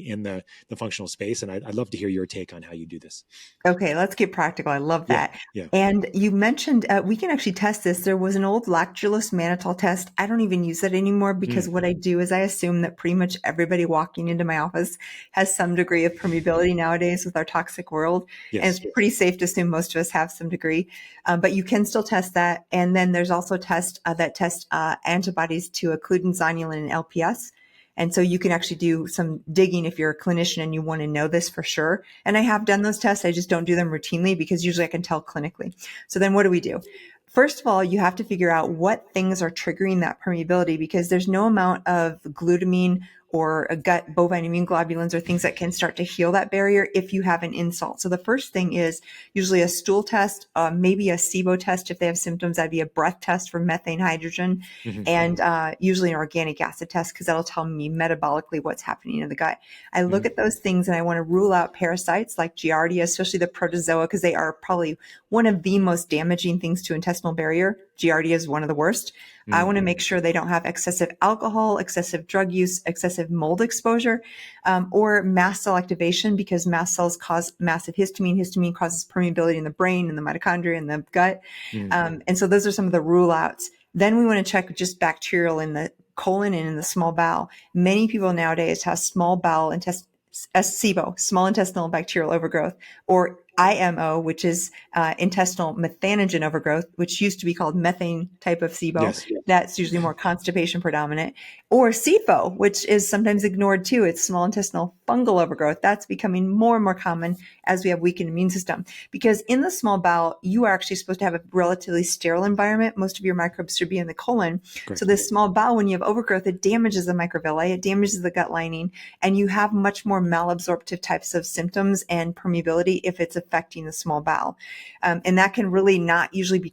Speaker 2: in the functional space. And I'd love to hear your take on how you do this.
Speaker 1: Okay, let's get practical. I love that.
Speaker 2: Yeah.
Speaker 1: And you mentioned we can actually test this. There was an old lactulose mannitol test. I don't even use that anymore because what I do is I assume that pretty much everybody walking into my office has some degree of permeability nowadays with our toxic world.
Speaker 2: Yes.
Speaker 1: And it's pretty safe to assume most of us have some degree. But you can still test that. And then there's also tests that test antibodies to occludin, zonulin, and LPS. And so you can actually do some digging if you're a clinician and you want to know this for sure. And I have done those tests. I just don't do them routinely because usually I can tell clinically. So then what do we do? First of all, you have to figure out what things are triggering that permeability, because there's no amount of glutamine or a gut bovine immune globulins or things that can start to heal that barrier if you have an insult. So the first thing is usually a stool test, maybe a SIBO test. If they have symptoms, that'd be a breath test for methane hydrogen, and usually an organic acid test, because that'll tell me metabolically what's happening in the gut. I look at those things and I want to rule out parasites like Giardia, especially the protozoa, because they are probably one of the most damaging things to intestinal barrier. Giardia is one of the worst. I want to make sure they don't have excessive alcohol, excessive drug use, excessive mold exposure, or mast cell activation, because mast cells cause massive histamine. Histamine causes permeability in the brain and the mitochondria and the gut. And so those are some of the rule outs. Then we want to check just bacterial in the colon and in the small bowel. Many people nowadays have small bowel SIBO, small intestinal bacterial overgrowth, or IMO, which is intestinal methanogen overgrowth, which used to be called methane type of SIBO.
Speaker 2: Yes.
Speaker 1: That's usually more constipation predominant. Or SIFO, which is sometimes ignored too. It's small intestinal fungal overgrowth. That's becoming more and more common as we have weakened immune system. Because in the small bowel, you are actually supposed to have a relatively sterile environment. Most of your microbes should be in the colon.
Speaker 2: Correct.
Speaker 1: So this small bowel, when you have overgrowth, it damages the microvilli, it damages the gut lining, and you have much more malabsorptive types of symptoms and permeability if it's affecting the small bowel. And that can really not usually be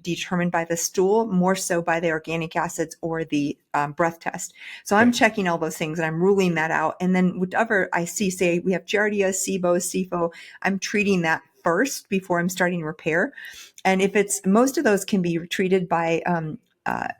Speaker 1: determined by the stool, more so by the organic acids or the breath test. So I'm checking all those things and I'm ruling that out. And then whatever I see, say we have Giardia, SIBO, SIFO, I'm treating that first before I'm starting repair. And if it's, most of those can be treated by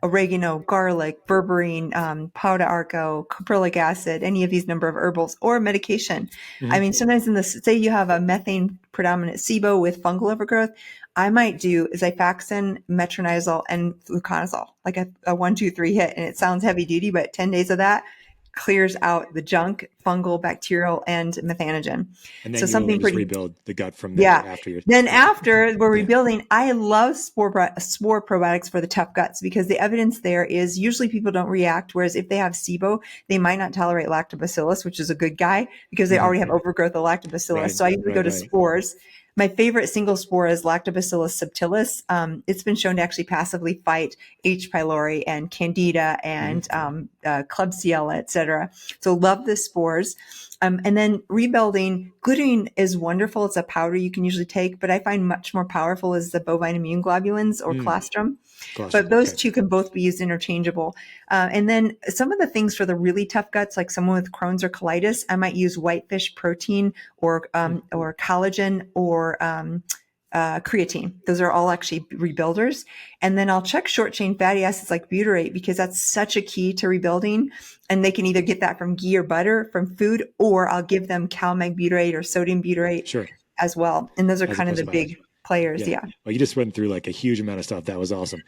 Speaker 1: oregano, garlic, berberine, pau d'arco, caprylic acid, any of these number of herbals, or medication. I mean, sometimes in this, say you have a methane predominant SIBO with fungal overgrowth, I might do xifaxan, metronidazole, and fluconazole, like a 1, 2, 3 hit. And it sounds heavy duty, but 10 days of that clears out the junk, fungal, bacterial, and methanogen.
Speaker 2: And then
Speaker 1: so
Speaker 2: you
Speaker 1: something
Speaker 2: just
Speaker 1: pretty
Speaker 2: rebuild the gut from there after you're.
Speaker 1: Then after we're rebuilding, I love spore probiotics for the tough guts because the evidence there is usually people don't react. Whereas if they have SIBO, they might not tolerate lactobacillus, which is a good guy because they already have overgrowth of lactobacillus.
Speaker 2: Right,
Speaker 1: so I usually go to spores. My favorite single spore is Lactobacillus subtilis. It's been shown to actually passively fight H. pylori and Candida and Klebsiella, et cetera. So love the spores. And then rebuilding, glutamine is wonderful. It's a powder you can usually take, but I find much more powerful is the bovine immune globulins or colostrum. But those two can both be used interchangeable. And then some of the things for the really tough guts, like someone with Crohn's or colitis, I might use whitefish protein or collagen or creatine. Those are all actually rebuilders. And then I'll check short chain fatty acids like butyrate because that's such a key to rebuilding. And they can either get that from ghee or butter from food, or I'll give them CalMag butyrate or sodium butyrate as well. And those are kind of the big players. Yeah.
Speaker 2: Well, you just went through like a huge amount of stuff. That was awesome.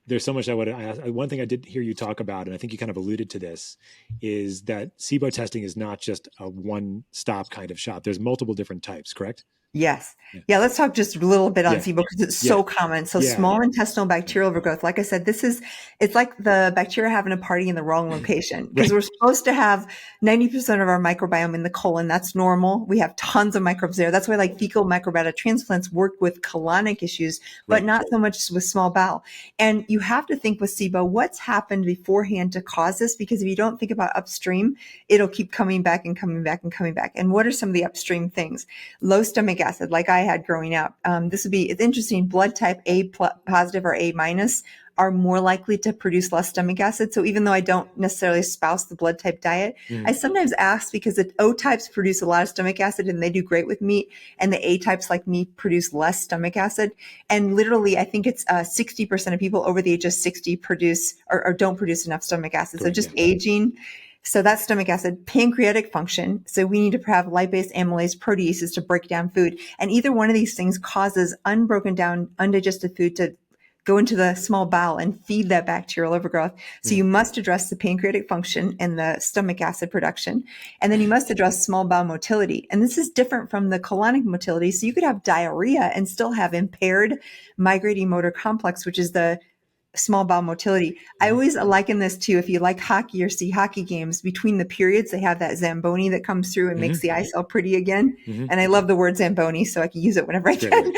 Speaker 2: There's so much I would ask. One thing I did hear you talk about, and I think you kind of alluded to this, is that SIBO testing is not just a one-stop kind of shop. There's multiple different types, correct?
Speaker 1: Yes. Yeah. Let's talk just a little bit on SIBO because it's so common. So small intestinal bacterial overgrowth. Like I said, it's like the bacteria having a party in the wrong location because we're supposed to have 90% of our microbiome in the colon. That's normal. We have tons of microbes there. That's why like fecal microbiota transplants work with colonic issues, but not so much with small bowel. And you have to think with SIBO, what's happened beforehand to cause this? Because if you don't think about upstream, it'll keep coming back and coming back and coming back. And what are some of the upstream things? Low stomach acid, like I had growing up. It's interesting. Blood type A positive or A minus are more likely to produce less stomach acid. So even though I don't necessarily espouse the blood type diet, I sometimes ask because the O types produce a lot of stomach acid and they do great with meat. And the A types like me produce less stomach acid. And literally, I think it's 60% of people over the age of 60 produce or don't produce enough stomach acid. So just aging. So that's stomach acid. Pancreatic function. So we need to have lipase, amylase, proteases to break down food. And either one of these things causes unbroken down, undigested food to go into the small bowel and feed that bacterial overgrowth. So you must address the pancreatic function and the stomach acid production. And then you must address small bowel motility. And this is different from the colonic motility. So you could have diarrhea and still have impaired migrating motor complex, which is the small bowel motility. I always liken this to if you like hockey or see hockey games, between the periods, they have that Zamboni that comes through and makes the ice all pretty again. And I love the word Zamboni, so I can use it whenever I can.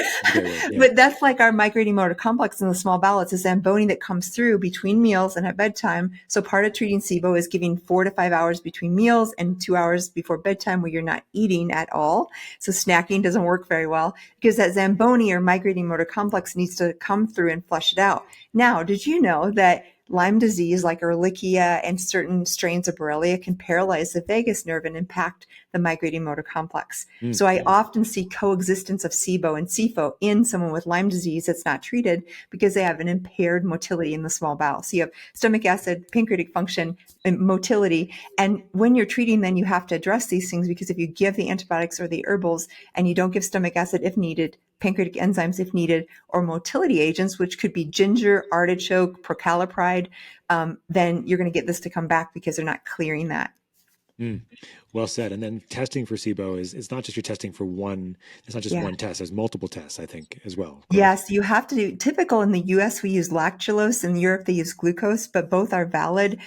Speaker 1: But that's like our migrating motor complex in the small bowel. It's a Zamboni that comes through between meals and at bedtime. So part of treating SIBO is giving 4 to 5 hours between meals and 2 hours before bedtime where you're not eating at all. So snacking doesn't work very well because that Zamboni or migrating motor complex needs to come through and flush it out. Now, did you know that Lyme disease like Ehrlichia and certain strains of Borrelia can paralyze the vagus nerve and impact the migrating motor complex? So I often see coexistence of SIBO and SIFO in someone with Lyme disease that's not treated because they have an impaired motility in the small bowel. So you have stomach acid, pancreatic function, and motility. And when you're treating, then you have to address these things because if you give the antibiotics or the herbals and you don't give stomach acid if needed, pancreatic enzymes if needed, or motility agents, which could be ginger, artichoke, procalcipride, then you're going to get this to come back because they're not clearing that.
Speaker 2: Well said. And then testing for SIBO it's not just you're testing for one, it's not just
Speaker 1: Yeah.
Speaker 2: one test. There's multiple tests, I think, as well. Correct.
Speaker 1: Yes, you have to do typical in the US, we use lactulose. In Europe, they use glucose, but both are valid.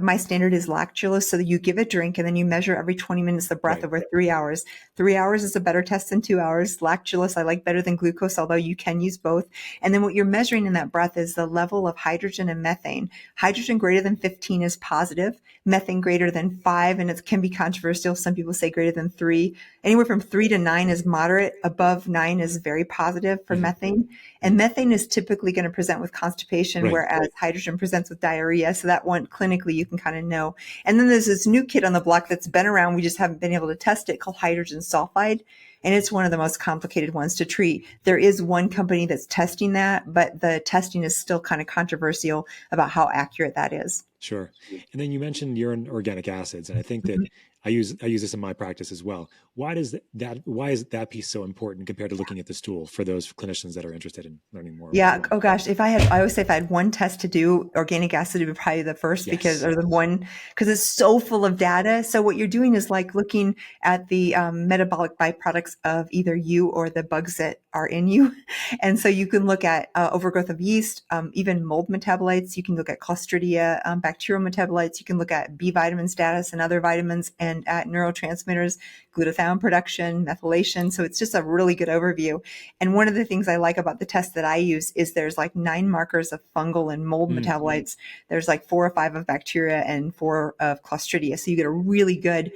Speaker 1: My standard is lactulose. So that you give a drink and then you measure every 20 minutes the breath
Speaker 2: Right.
Speaker 1: over 3 hours. 3 hours is a better test than 2 hours. Lactulose, I like better than glucose, although you can use both. And then what you're measuring in that breath is the level of hydrogen and methane. Hydrogen greater than 15 is positive, methane greater than 5, and it can be controversial. Some people say greater than 3. Anywhere from 3 to 9 is moderate. Above 9 is very positive for methane. And methane is typically going to present with constipation,
Speaker 2: Right.
Speaker 1: whereas hydrogen presents with diarrhea. So that one clinically you can kind of know. And then there's this new kid on the block that's been around. We just haven't been able to test it, called hydrogen sulfide. And it's one of the most complicated ones to treat. There is one company that's testing that, but the testing is still kind of controversial about how accurate that is.
Speaker 2: Sure. And then you mentioned urine organic acids, and I think that I use this in my practice as well. Why is that piece so important compared to looking at the stool for those clinicians that are interested in learning more?
Speaker 1: Yeah. Oh gosh. I always say if I had one test to do, organic acid would be probably the first because it's so full of data. So what you're doing is like looking at the metabolic byproducts of either you or the bugs that are in you. And so you can look at overgrowth of yeast, even mold metabolites. You can look at Clostridia, bacterial metabolites. You can look at B vitamin status and other vitamins, and at neurotransmitters, glutathione production, methylation. So it's just a really good overview. And one of the things I like about the test that I use is there's like 9 markers of fungal and mold metabolites. There's like 4 or 5 of bacteria and 4 of Clostridia. So you get a really good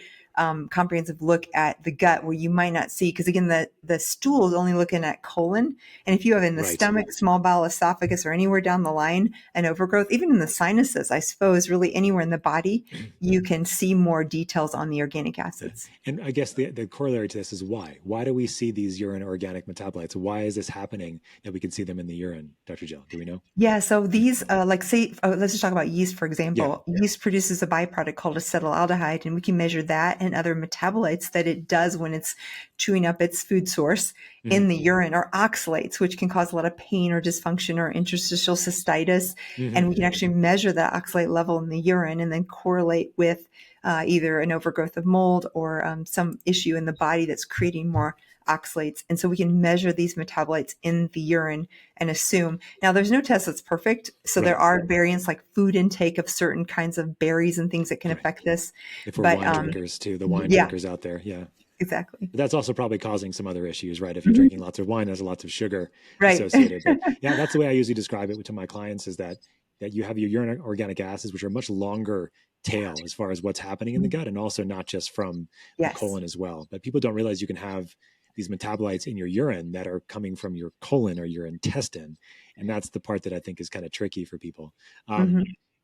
Speaker 1: comprehensive look at the gut where you might not see, because again, the stool is only looking at colon. And if you have in the stomach, small bowel, esophagus, or anywhere down the line, an overgrowth, even in the sinuses, I suppose, really anywhere in the body, you can see more details on the organic acids.
Speaker 2: And I guess the corollary to this is why? Why do we see these urine organic metabolites? Why is this happening that we can see them in the urine, Dr. Jill? Do we know?
Speaker 1: Yeah, so these, let's just talk about yeast, for example. Yeah. Yeast produces a byproduct called acetaldehyde, and we can measure that and other metabolites that it does when it's chewing up its food source in the urine, or oxalates, which can cause a lot of pain or dysfunction or interstitial cystitis. And we can actually measure that oxalate level in the urine and then correlate with either an overgrowth of mold or some issue in the body that's creating more oxalates. And so we can measure these metabolites in the urine and assume. Now, there's no test that's perfect. So there are variants like food intake of certain kinds of berries and things that can affect this.
Speaker 2: If we're wine drinkers too, the wine drinkers out there. Yeah.
Speaker 1: Exactly.
Speaker 2: But that's also probably causing some other issues, right? If you're drinking lots of wine, there's lots of sugar associated. But yeah, that's the way I usually describe it to my clients, is that you have your urine organic acids, which are much longer tail as far as what's happening in the gut, and also not just from the colon as well. But people don't realize you can have these metabolites in your urine that are coming from your colon or your intestine. And that's the part that I think is kind of tricky for people.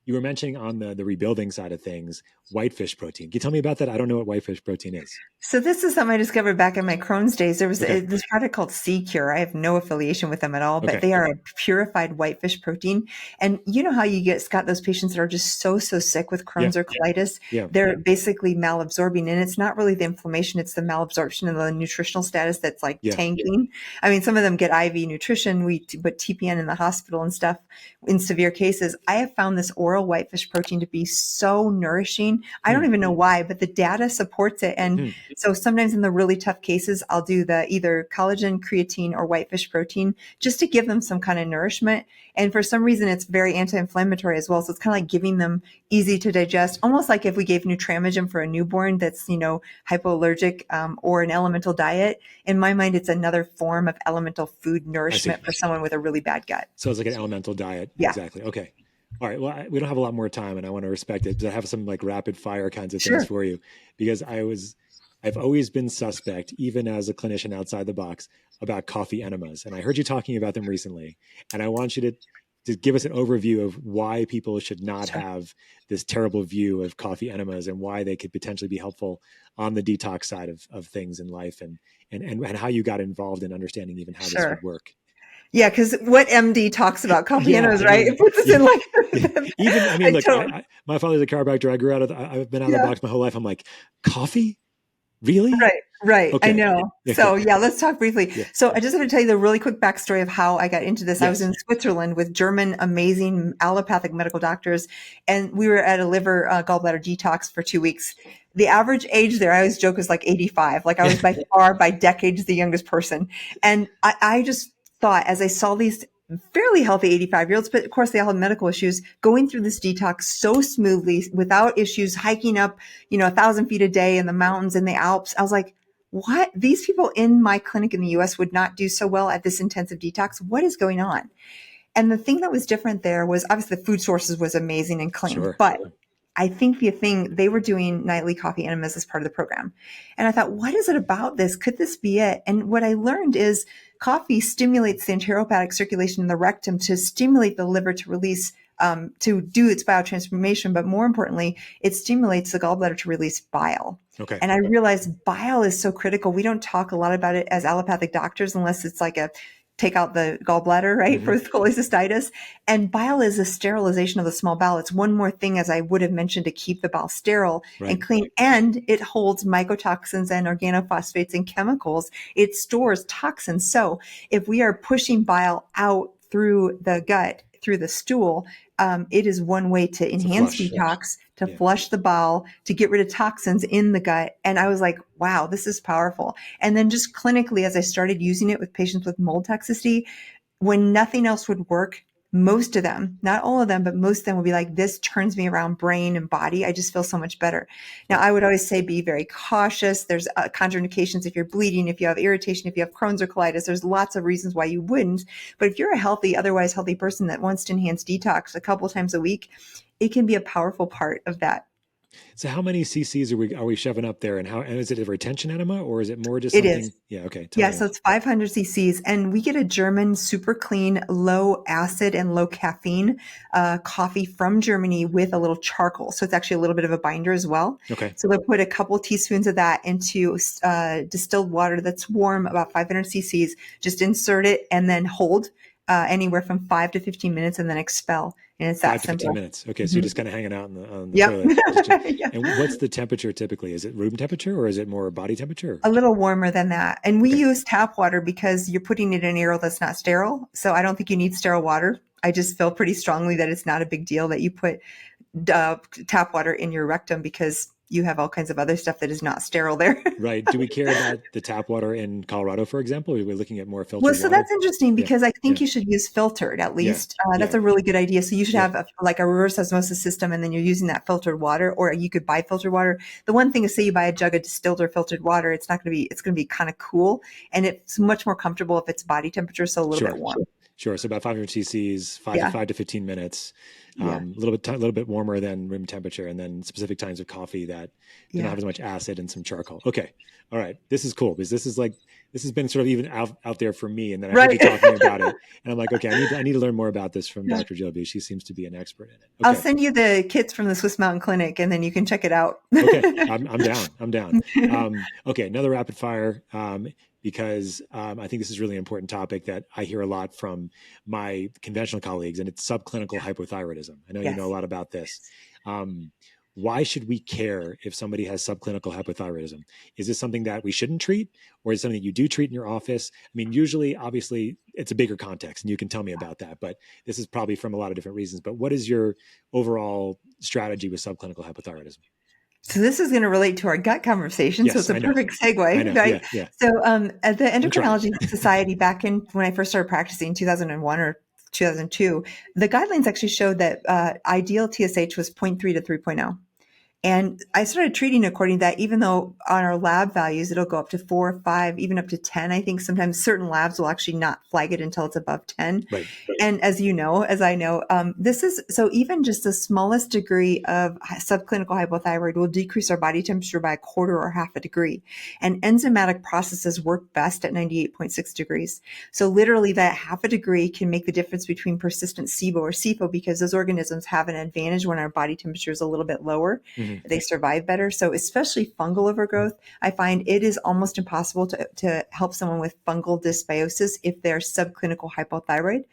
Speaker 2: You were mentioning on the rebuilding side of things, whitefish protein. Can you tell me about that? I don't know what whitefish protein is.
Speaker 1: So this is something I discovered back in my Crohn's days. There was this product called C-Cure. I have no affiliation with them at all, but they are a purified whitefish protein. And you know how you got those patients that are just so sick with Crohn's or colitis? Yeah. They're basically malabsorbing, and it's not really the inflammation, it's the malabsorption and the nutritional status that's like tanking. I mean, some of them get IV nutrition. We put TPN in the hospital and stuff in severe cases. I have found this oral whitefish protein to be so nourishing. I don't even know why, but the data supports it. And so sometimes in the really tough cases, I'll do the either collagen, creatine, or whitefish protein just to give them some kind of nourishment. And for some reason, it's very anti-inflammatory as well. So it's kind of like giving them easy to digest, almost like if we gave Nutramigen for a newborn that's, hypoallergic or an elemental diet. In my mind, it's another form of elemental food nourishment for someone with a really bad gut.
Speaker 2: So it's like an elemental diet. Yeah. Exactly. Okay. All right. Well, we don't have a lot more time, and I want to respect it, because I have some like rapid fire kinds of things for you, because I've always been suspect, even as a clinician outside the box, about coffee enemas. And I heard you talking about them recently, and I want you to give us an overview of why people should not have this terrible view of coffee enemas, and why they could potentially be helpful on the detox side of things in life, and how you got involved in understanding even how this would work.
Speaker 1: Yeah, because what MD talks about coffee enemas, right? It puts us in like
Speaker 2: my father's a chiropractor. I've been out of the box my whole life. I'm like, coffee? Really?
Speaker 1: Right. I
Speaker 2: Okay.
Speaker 1: know. So
Speaker 2: Okay.
Speaker 1: yeah, let's talk briefly.
Speaker 2: Yeah.
Speaker 1: So I just want to tell you the really quick backstory of how I got into this. I was
Speaker 2: Yes.
Speaker 1: in Switzerland with German, amazing allopathic medical doctors, and we were at a liver gallbladder detox for 2 weeks. The average age there, I always joke, was like 85. Like I was by far, by decades, the youngest person. And I just thought, as I saw these fairly healthy 85-year-olds, but of course they all had medical issues, going through this detox so smoothly without issues, hiking up, 1,000 feet a day in the mountains in the Alps. I was like, what? These people in my clinic in the US would not do so well at this intensive detox. What is going on? And the thing that was different there was obviously the food sources was amazing and clean,
Speaker 2: Sure.
Speaker 1: but I think the thing, they were doing nightly coffee enemas as part of the program. And I thought, what is it about this? Could this be it? And what I learned is coffee stimulates the enterohepatic circulation in the rectum to stimulate the liver to release, to do its biotransformation. But more importantly, it stimulates the gallbladder to release bile.
Speaker 2: Okay.
Speaker 1: And I realized bile is so critical. We don't talk a lot about it as allopathic doctors unless it's like a take out the gallbladder, right, for cholecystitis. And bile is a sterilization of the small bowel. It's one more thing, as I would have mentioned, to keep the bowel sterile and clean. And it holds mycotoxins and organophosphates and chemicals. It stores toxins. So if we are pushing bile out through the gut, through the stool, it is one way to enhance detox, to flush the bowel, to get rid of toxins in the gut. And I was like, wow, this is powerful. And then just clinically, as I started using it with patients with mold toxicity, when nothing else would work, most of them, not all of them, but most of them would be like, this turns me around brain and body. I just feel so much better. Now, I would always say be very cautious. There's contraindications if you're bleeding, if you have irritation, if you have Crohn's or colitis. There's lots of reasons why you wouldn't. But if you're a healthy, otherwise healthy person that wants to enhance detox a couple times a week, it can be a powerful part of that.
Speaker 2: So how many cc's are we shoving up there, and is it a retention enema, or is it more just
Speaker 1: It
Speaker 2: something?
Speaker 1: is.
Speaker 2: Yeah. Okay.
Speaker 1: Yeah, so it's 500 cc's, and we get a German super clean, low acid and low caffeine coffee from Germany with a little charcoal. So it's actually a little bit of a binder as well.
Speaker 2: Okay.
Speaker 1: So they'll put a couple teaspoons of that into distilled water that's warm, about 500 cc's. Just insert it and then hold anywhere from 5 to 15 minutes and then expel. And it's that
Speaker 2: 5 to 15
Speaker 1: simple.
Speaker 2: minutes. Okay. So you're just kind of hanging out on the
Speaker 1: Yep.
Speaker 2: toilet.
Speaker 1: Yeah.
Speaker 2: And what's the temperature typically? Is it room temperature or is it more body temperature?
Speaker 1: A little warmer than that. And we use tap water because you're putting it in an area that's not sterile. So I don't think you need sterile water. I just feel pretty strongly that it's not a big deal that you put tap water in your rectum because you have all kinds of other stuff that is not sterile there.
Speaker 2: Right. Do we care about the tap water in Colorado, for example? Are we looking at more filtered
Speaker 1: Well, so
Speaker 2: water?
Speaker 1: that's interesting because I think you should use filtered at least. That's a really good idea. So you should have like a reverse osmosis system and then you're using that filtered water, or you could buy filtered water. The one thing is, say you buy a jug of distilled or filtered water, it's going to be kind of cool, and it's much more comfortable if it's body temperature, so a little bit warm.
Speaker 2: Sure. So about 500 cc's, 5 to 15 minutes, a little bit warmer than room temperature, and then specific kinds of coffee that don't have as much acid and some charcoal. Okay. All right. This is cool because this has been sort of even out there for me. And then I heard you talking about it and I'm like, okay, I need to learn more about this from Dr. Jill B. She seems to be an expert in it. Okay.
Speaker 1: I'll send you the kits from the Swiss Mountain Clinic and then you can check it out.
Speaker 2: Okay. I'm down. Okay. Another rapid fire. Because I think this is a really important topic that I hear a lot from my conventional colleagues, and it's subclinical hypothyroidism. I know you know a lot about this. Why should we care if somebody has subclinical hypothyroidism? Is this something that we shouldn't treat, or is it something you do treat in your office? I mean, usually, obviously, it's a bigger context, and you can tell me about that, but this is probably from a lot of different reasons. But what is your overall strategy with subclinical hypothyroidism?
Speaker 1: So this is going to relate to our gut conversation. So it's a perfect segue, right?
Speaker 2: Yeah.
Speaker 1: So at the Endocrinology Society, back in when I first started practicing in 2001 or 2002, the guidelines actually showed that ideal TSH was 0.3 to 3.0. And I started treating according to that, even though on our lab values, it'll go up to 4, 5, even up to 10. I think sometimes certain labs will actually not flag it until it's above 10.
Speaker 2: Right.
Speaker 1: And as you know, as I know, this is, so even just the smallest degree of subclinical hypothyroid will decrease our body temperature by 1/4 or 1/2 a degree. And enzymatic processes work best at 98.6 degrees. So literally that 1/2 a degree can make the difference between persistent SIBO or SIFO, because those organisms have an advantage when our body temperature is a little bit lower. Mm-hmm. They survive better. So especially fungal overgrowth, I find it is almost impossible to help someone with fungal dysbiosis if they're subclinical hypothyroid.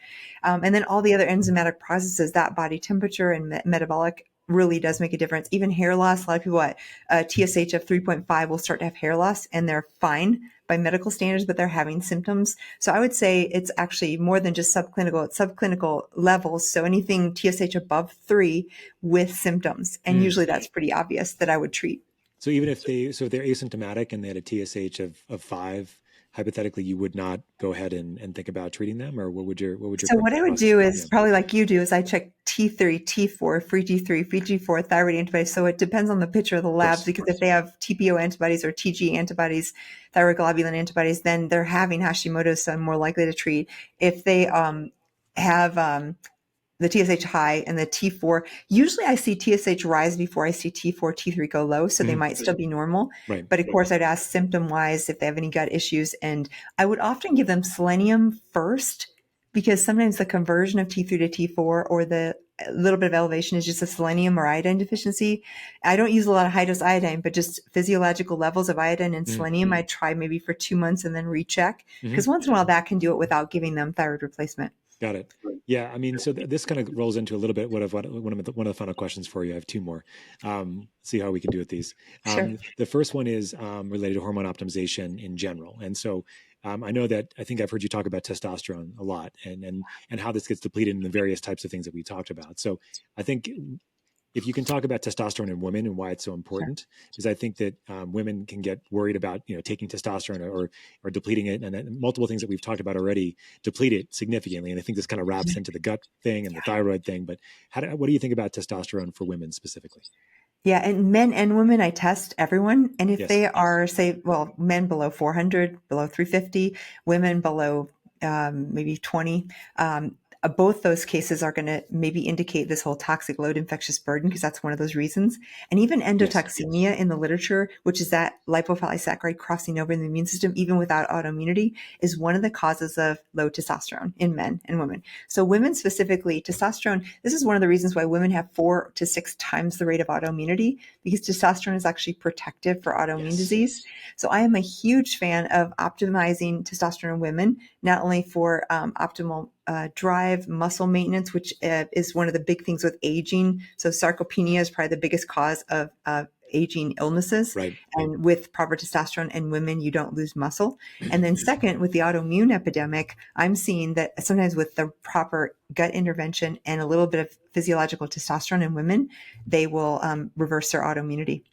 Speaker 1: And then all the other enzymatic processes, that body temperature and metabolic really does make a difference. Even hair loss, a lot of people at TSH of 3.5 will start to have hair loss, and they're fine by medical standards, but they're having symptoms. So I would say it's actually more than just subclinical, it's subclinical levels. So anything TSH above 3 with symptoms. And usually that's pretty obvious that I would treat.
Speaker 2: So even if if they're asymptomatic and they had a TSH of 5, hypothetically, you would not go ahead and think about treating them, or what would your
Speaker 1: So what I would
Speaker 2: process
Speaker 1: do
Speaker 2: be?
Speaker 1: is probably like you do is I check T3, T4, free T3, free T4, thyroid antibodies. So it depends on the picture of the labs, because if they have TPO antibodies or TG antibodies, thyroid globulin antibodies, then they're having Hashimoto's, so I'm more likely to treat. If they have the TSH high and the T4, usually I see TSH rise before I see T4, T3 go low. So they might still be normal.
Speaker 2: Right.
Speaker 1: But of course, I'd ask symptom wise if they have any gut issues. And I would often give them selenium first, because sometimes the conversion of T3 to T4 or the little bit of elevation is just a selenium or iodine deficiency. I don't use a lot of high dose iodine, but just physiological levels of iodine and selenium. I try maybe for 2 months and then recheck, because once in a while that can do it without giving them thyroid replacement.
Speaker 2: Got it. Yeah, I mean, so this kind of rolls into a little bit one of the final questions for you. I have 2 more. See how we can do with these.
Speaker 1: Sure.
Speaker 2: The first one is related to hormone optimization in general, and so I know that I think I've heard you talk about testosterone a lot, and how this gets depleted in the various types of things that we talked about. So I think if you can talk about testosterone in women and why it's so important, because I think that women can get worried about, taking testosterone or depleting it, and multiple things that we've talked about already deplete it significantly. And I think this kind of wraps into the gut thing and the thyroid thing. But what do you think about testosterone for women specifically?
Speaker 1: Yeah, and men and women, I test everyone. And if they are, say, men below 400, below 350, women below maybe 20, both those cases are going to maybe indicate this whole toxic load infectious burden, because that's one of those reasons. And even endotoxemia in the literature, which is that lipopolysaccharide crossing over in the immune system, even without autoimmunity, is one of the causes of low testosterone in men and women. So women specifically, testosterone, this is one of the reasons why women have 4 to 6 times the rate of autoimmunity, because testosterone is actually protective for autoimmune disease. So I am a huge fan of optimizing testosterone in women, not only for optimal drive, muscle maintenance, which is one of the big things with aging. So sarcopenia is probably the biggest cause of aging illnesses.
Speaker 2: Right.
Speaker 1: And with proper testosterone in women, you don't lose muscle. And then second, with the autoimmune epidemic, I'm seeing that sometimes with the proper gut intervention and a little bit of physiological testosterone in women, they will reverse their autoimmunity.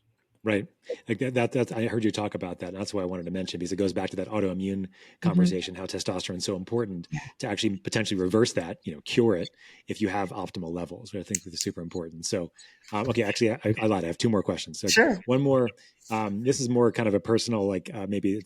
Speaker 2: Right. Like that I heard you talk about that. And that's why I wanted to mention, because it goes back to that autoimmune conversation, how testosterone is so important to actually potentially reverse that, cure it if you have optimal levels, which I think is super important. So, okay, actually I lied. I have 2 more questions. So one more, this is more kind of a personal, maybe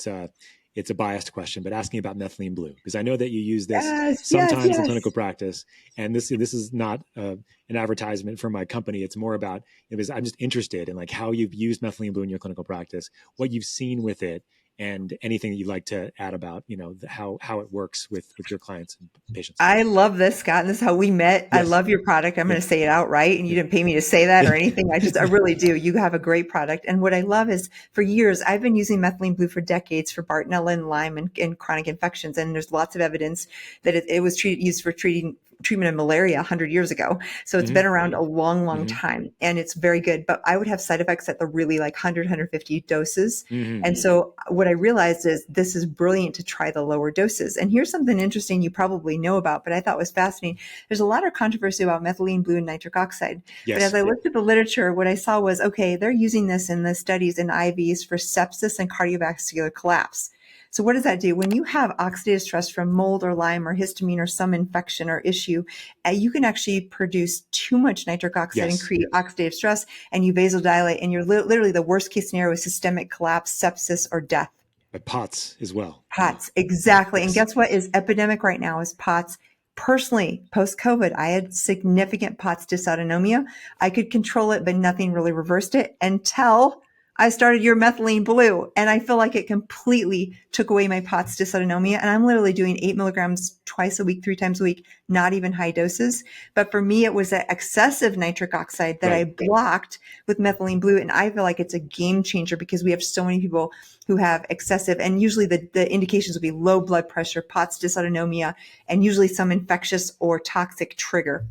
Speaker 2: it's a biased question, but asking about methylene blue, because I know that you use this sometimes in clinical practice. And this is not an advertisement for my company. It's more about, because I'm just interested in how you've used methylene blue in your clinical practice, what you've seen with it, and anything that you'd like to add about, how it works with your clients and patients.
Speaker 1: I love this, Scott. And this is how we met. I love your product. I'm going to say it outright, and you didn't pay me to say that or anything. I really do. You have a great product. And what I love is, for years, I've been using methylene blue for decades for Bartonella and Lyme and chronic infections. And there's lots of evidence that it was used for treatment of malaria 100 years ago. So it's been around a long, long time, and it's very good. But I would have side effects at the really 100, 150 doses. And so what I realized is this is brilliant to try the lower doses. And here's something interesting you probably know about, but I thought was fascinating. There's a lot of controversy about methylene blue and nitric oxide. But as I looked at the literature, what I saw was, okay, they're using this in the studies in IVs for sepsis and cardiovascular collapse. So what does that do? When you have oxidative stress from mold or Lyme or histamine or some infection or issue, you can actually produce too much nitric oxide and create oxidative stress, and you vasodilate, and you're literally the worst case scenario is systemic collapse, sepsis, or death.
Speaker 2: But POTS as well.
Speaker 1: POTS, exactly. And guess what is epidemic right now is POTS. Personally, post-COVID, I had significant POTS dysautonomia. I could control it, but nothing really reversed it until I started your methylene blue, and I feel like it completely took away my POTS dysautonomia. And I'm literally doing 8 milligrams twice a week, 3 times a week, not even high doses. But for me, it was that excessive nitric oxide that I blocked with methylene blue. And I feel like it's a game changer, because we have so many people who have excessive, and usually the indications will be low blood pressure, POTS dysautonomia, and usually some infectious or toxic trigger.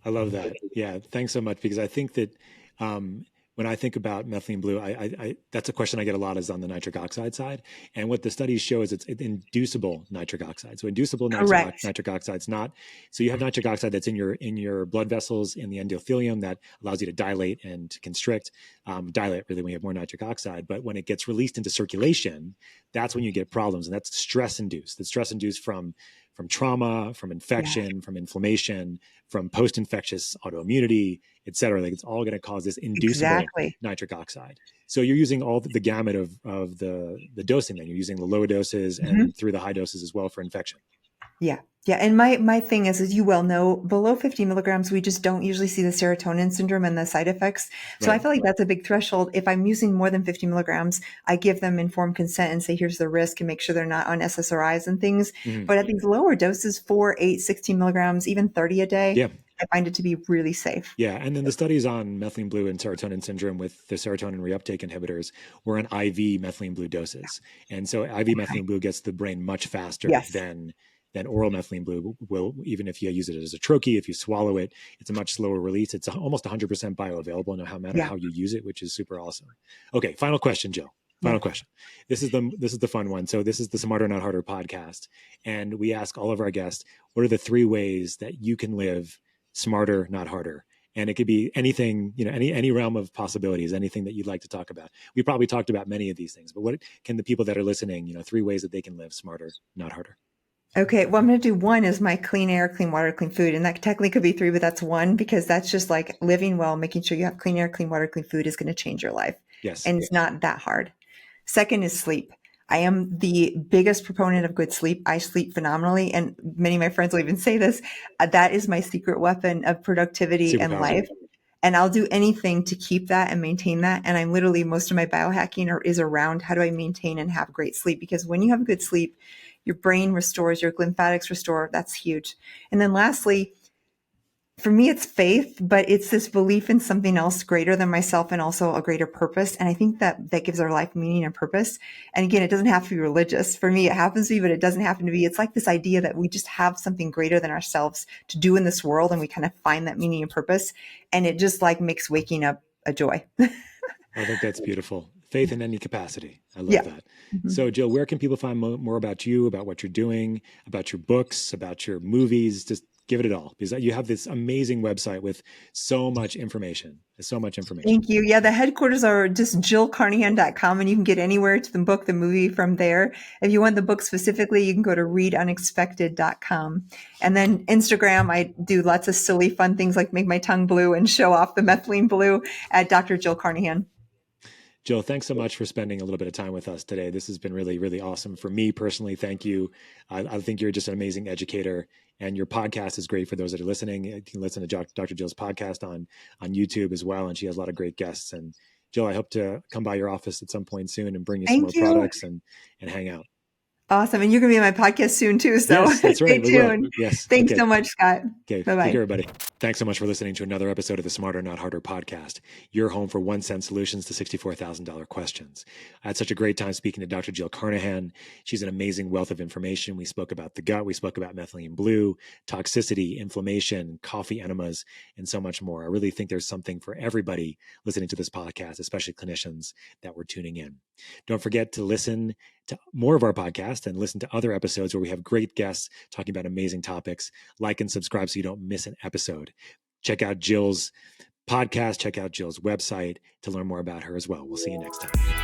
Speaker 2: I love that. Yeah. Thanks so much. Because I think that when I think about methylene blue, that's a question I get a lot is on the nitric oxide side. And what the studies show is it's inducible nitric oxide. So inducible
Speaker 1: Correct.
Speaker 2: nitric oxide is not, so you have nitric oxide that's in your blood vessels in the endothelium that allows you to dilate and to constrict, dilate really when you have more nitric oxide. But when it gets released into circulation, that's when you get problems. And that's stress induced. That's stress induced from trauma, from
Speaker 1: Yeah,
Speaker 2: infection, from inflammation, from post-infectious autoimmunity, et cetera. Like it's all going to cause this inducible
Speaker 1: exactly.
Speaker 2: nitric oxide. So you're using all the gamut of the dosing. Then you're using the low doses
Speaker 1: Mhm.
Speaker 2: and through the high doses as well for infection.
Speaker 1: Yeah. Yeah. And my thing is, as you well know, below 50 milligrams, we just don't usually see the serotonin syndrome and the side effects. So I
Speaker 2: Right.
Speaker 1: feel like that's a big threshold. If I'm using more than 50 milligrams, I give them informed consent and say, here's the risk and make sure they're not on SSRIs and things.
Speaker 2: Mm-hmm.
Speaker 1: But at these lower doses, 4, 8, 16 milligrams, even 30 a day,
Speaker 2: Yeah.
Speaker 1: I find it to be really safe.
Speaker 2: Yeah, and then the studies on methylene blue and serotonin syndrome with the serotonin reuptake inhibitors were in IV methylene blue doses, and so IV
Speaker 1: Okay.
Speaker 2: methylene blue gets to the brain much faster
Speaker 1: Yes.
Speaker 2: than oral methylene blue will. Even if you use it as a troche, if you swallow it, it's a much slower release. It's almost 100% bioavailable, no matter
Speaker 1: Yeah.
Speaker 2: how you use it, which is super awesome. Okay, final question, Jill.
Speaker 1: Yeah.
Speaker 2: Final question. This is the fun one. So this is the Smarter Not Harder podcast, and we ask all of our guests, what are the 3 ways that you can live smarter, not harder? And it could be anything, any realm of possibilities, anything that you'd like to talk about. We probably talked about many of these things, but what can the people that are listening, 3 ways that they can live smarter, not harder?
Speaker 1: Okay, well, I'm going to do one is my clean air, clean water, clean food. And that technically could be 3, but that's one because that's just like living well, making sure you have clean air, clean water, clean food is going to change your life.
Speaker 2: Yes.
Speaker 1: And it's not that hard. Second is sleep. I am the biggest proponent of good sleep. I sleep phenomenally. And many of my friends will even say this. That is my secret weapon of productivity and
Speaker 2: Superpower.
Speaker 1: life. And I'll do anything to keep that and maintain that. And I'm literally, most of my biohacking is around how do I maintain and have great sleep? Because when you have good sleep, your brain restores, your lymphatics restore. That's huge. And then lastly, for me, it's faith, but it's this belief in something else greater than myself and also a greater purpose. And I think that gives our life meaning and purpose. And again, it doesn't have to be religious. For me, it happens to be, but it doesn't happen to be. It's like this idea that we just have something greater than ourselves to do in this world. And we kind of find that meaning and purpose. And it just like makes waking up a joy.
Speaker 2: I think that's beautiful. Faith in any capacity. I love
Speaker 1: Yeah.
Speaker 2: that.
Speaker 1: Mm-hmm.
Speaker 2: So, Jill, where can people find more about you, about what you're doing, about your books, about your movies? Just give it all, because you have this amazing website with so much information. There's so much information.
Speaker 1: Thank you. Yeah, the headquarters are just jillcarnahan.com, and you can get anywhere to the book, the movie from there. If you want the book specifically, you can go to readunexpected.com. And then Instagram, I do lots of silly, fun things like make my tongue blue and show off the methylene blue at Dr. Jill Carnahan.
Speaker 2: Jill, thanks so much for spending a little bit of time with us today. This has been really, really awesome for me personally. Thank you. I think you're just an amazing educator, and your podcast is great for those that are listening. You can listen to Dr. Jill's podcast on YouTube as well, and she has a lot of great guests. And Jill, I hope to come by your office at some point soon and bring you some more
Speaker 1: Thank you.
Speaker 2: products and hang out.
Speaker 1: Awesome. And you're going to be on my podcast soon too. So
Speaker 2: Yes, that's
Speaker 1: stay
Speaker 2: right. We will.
Speaker 1: tuned.
Speaker 2: Yes.
Speaker 1: Thanks
Speaker 2: Okay.
Speaker 1: so much, Scott.
Speaker 2: Okay.
Speaker 1: Bye-bye.
Speaker 2: Take care, everybody. Thanks so much for listening to another episode of the Smarter Not Harder podcast, your home for 1 cent solutions to $64,000 questions. I had such a great time speaking to Dr. Jill Carnahan. She's an amazing wealth of information. We spoke about the gut. We spoke about methylene blue, toxicity, inflammation, coffee enemas, and so much more. I really think there's something for everybody listening to this podcast, especially clinicians that were tuning in. Don't forget to listen to more of our podcast and listen to other episodes where we have great guests talking about amazing topics. Like and subscribe so you don't miss an episode. Check out Jill's podcast. Check out Jill's website to learn more about her as well. We'll see you next time.